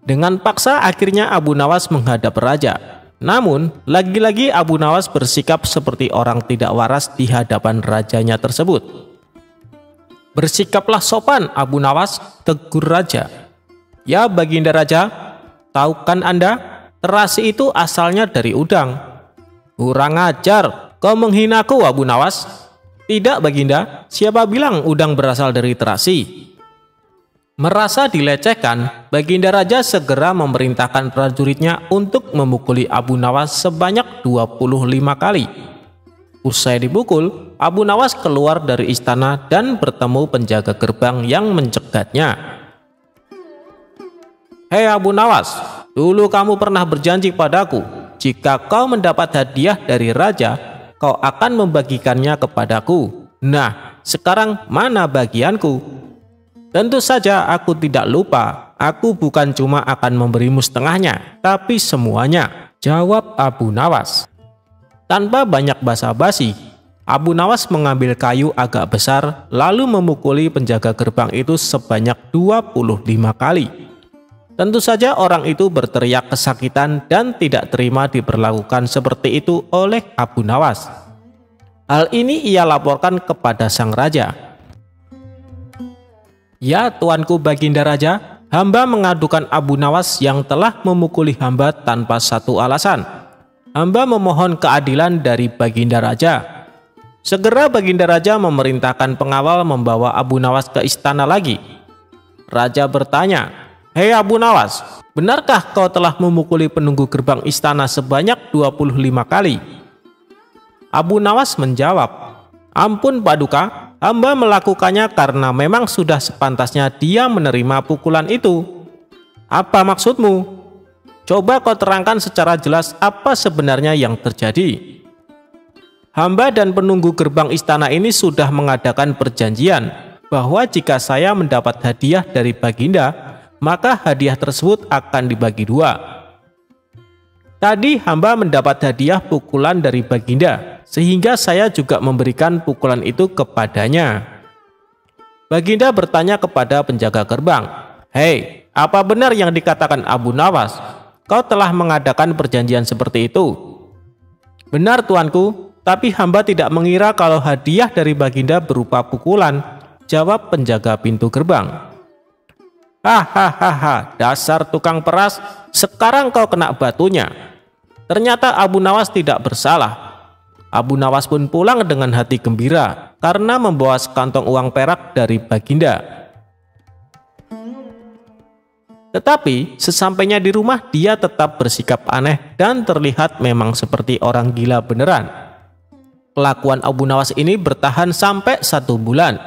Dengan paksa akhirnya Abu Nawas menghadap raja. Namun lagi-lagi Abu Nawas bersikap seperti orang tidak waras di hadapan rajanya tersebut. "Bersikaplah sopan Abu Nawas," tegur raja. "Ya Baginda Raja, tahu kan Anda, terasi itu asalnya dari udang." "Kurang ajar, kau menghinaku Abu Nawas." "Tidak Baginda, siapa bilang udang berasal dari terasi?" Merasa dilecehkan, Baginda Raja segera memerintahkan prajuritnya untuk memukuli Abu Nawas sebanyak 25 kali. Usai dipukul, Abu Nawas keluar dari istana dan bertemu penjaga gerbang yang mencegatnya. "Hei Abu Nawas, Dulu kamu pernah berjanji padaku, jika kau mendapat hadiah dari raja, kau akan membagikannya kepadaku. Nah, sekarang mana bagianku?" "Tentu saja aku tidak lupa. Aku bukan cuma akan memberimu setengahnya, tapi semuanya," jawab Abu Nawas. Tanpa banyak basa-basi, Abu Nawas mengambil kayu agak besar lalu memukuli penjaga gerbang itu sebanyak 25 kali. Tentu saja orang itu berteriak kesakitan dan tidak terima diperlakukan seperti itu oleh Abu Nawas. Hal ini ia laporkan kepada sang raja. "Ya tuanku Baginda Raja, hamba mengadukan Abu Nawas yang telah memukuli hamba tanpa satu alasan. Hamba memohon keadilan dari Baginda Raja." Segera Baginda Raja memerintahkan pengawal membawa Abu Nawas ke istana lagi. Raja bertanya, "Hei Abu Nawas, benarkah kau telah memukuli penunggu gerbang istana sebanyak 25 kali?" Abu Nawas menjawab, "Ampun Paduka, hamba melakukannya karena memang sudah sepantasnya dia menerima pukulan itu." "Apa maksudmu? Coba kau terangkan secara jelas apa sebenarnya yang terjadi." "Hamba dan penunggu gerbang istana ini sudah mengadakan perjanjian bahwa jika saya mendapat hadiah dari Baginda, maka hadiah tersebut akan dibagi dua. Tadi hamba mendapat hadiah pukulan dari Baginda, sehingga saya juga memberikan pukulan itu kepadanya." Baginda bertanya kepada penjaga gerbang, "Hei, apa benar yang dikatakan Abu Nawas? Kau telah mengadakan perjanjian seperti itu?" "Benar tuanku, tapi hamba tidak mengira kalau hadiah dari Baginda berupa pukulan," jawab penjaga pintu gerbang. "Hahaha, dasar tukang peras, sekarang kau kena batunya." Ternyata Abu Nawas tidak bersalah. Abu Nawas pun pulang dengan hati gembira karena membawa sekantong uang perak dari Baginda. Tetapi sesampainya di rumah dia tetap bersikap aneh dan terlihat memang seperti orang gila beneran. Kelakuan Abu Nawas ini bertahan sampai 1 bulan.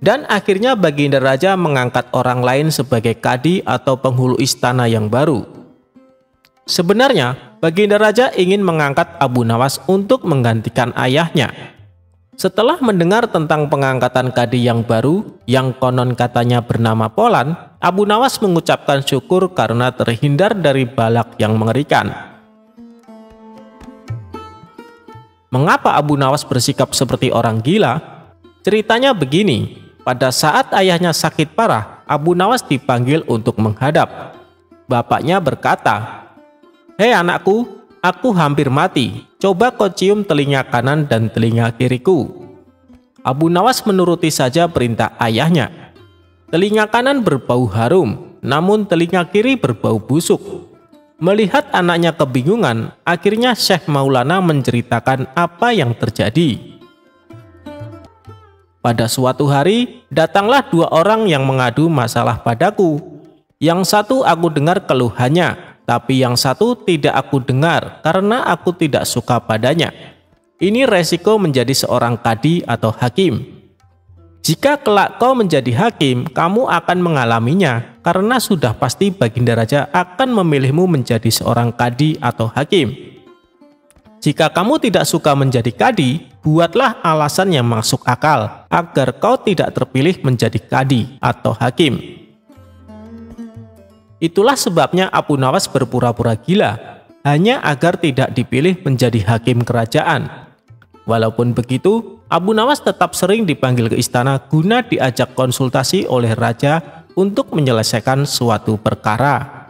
Dan akhirnya Baginda Raja mengangkat orang lain sebagai kadi atau penghulu istana yang baru. Sebenarnya Baginda Raja ingin mengangkat Abu Nawas untuk menggantikan ayahnya. Setelah mendengar tentang pengangkatan kadi yang baru yang konon katanya bernama Polan, Abu Nawas mengucapkan syukur karena terhindar dari balak yang mengerikan. Mengapa Abu Nawas bersikap seperti orang gila? Ceritanya begini, pada saat ayahnya sakit parah, Abu Nawas dipanggil untuk menghadap. Bapaknya berkata, "Hei anakku, aku hampir mati, coba kau cium telinga kanan dan telinga kiriku." Abu Nawas menuruti saja perintah ayahnya. Telinga kanan berbau harum, namun telinga kiri berbau busuk. Melihat anaknya kebingungan, akhirnya Syekh Maulana menceritakan apa yang terjadi. Pada suatu hari, datanglah 2 orang yang mengadu masalah padaku. Yang satu aku dengar keluhannya, tapi yang satu tidak aku dengar karena aku tidak suka padanya. Ini resiko menjadi seorang kadi atau hakim. Jika kelak kau menjadi hakim, kamu akan mengalaminya karena sudah pasti Baginda Raja akan memilihmu menjadi seorang kadi atau hakim. Jika kamu tidak suka menjadi kadi, buatlah alasan yang masuk akal agar kau tidak terpilih menjadi kadi atau hakim. Itulah sebabnya Abu Nawas berpura-pura gila, hanya agar tidak dipilih menjadi hakim kerajaan. Walaupun begitu, Abu Nawas tetap sering dipanggil ke istana guna diajak konsultasi oleh raja untuk menyelesaikan suatu perkara.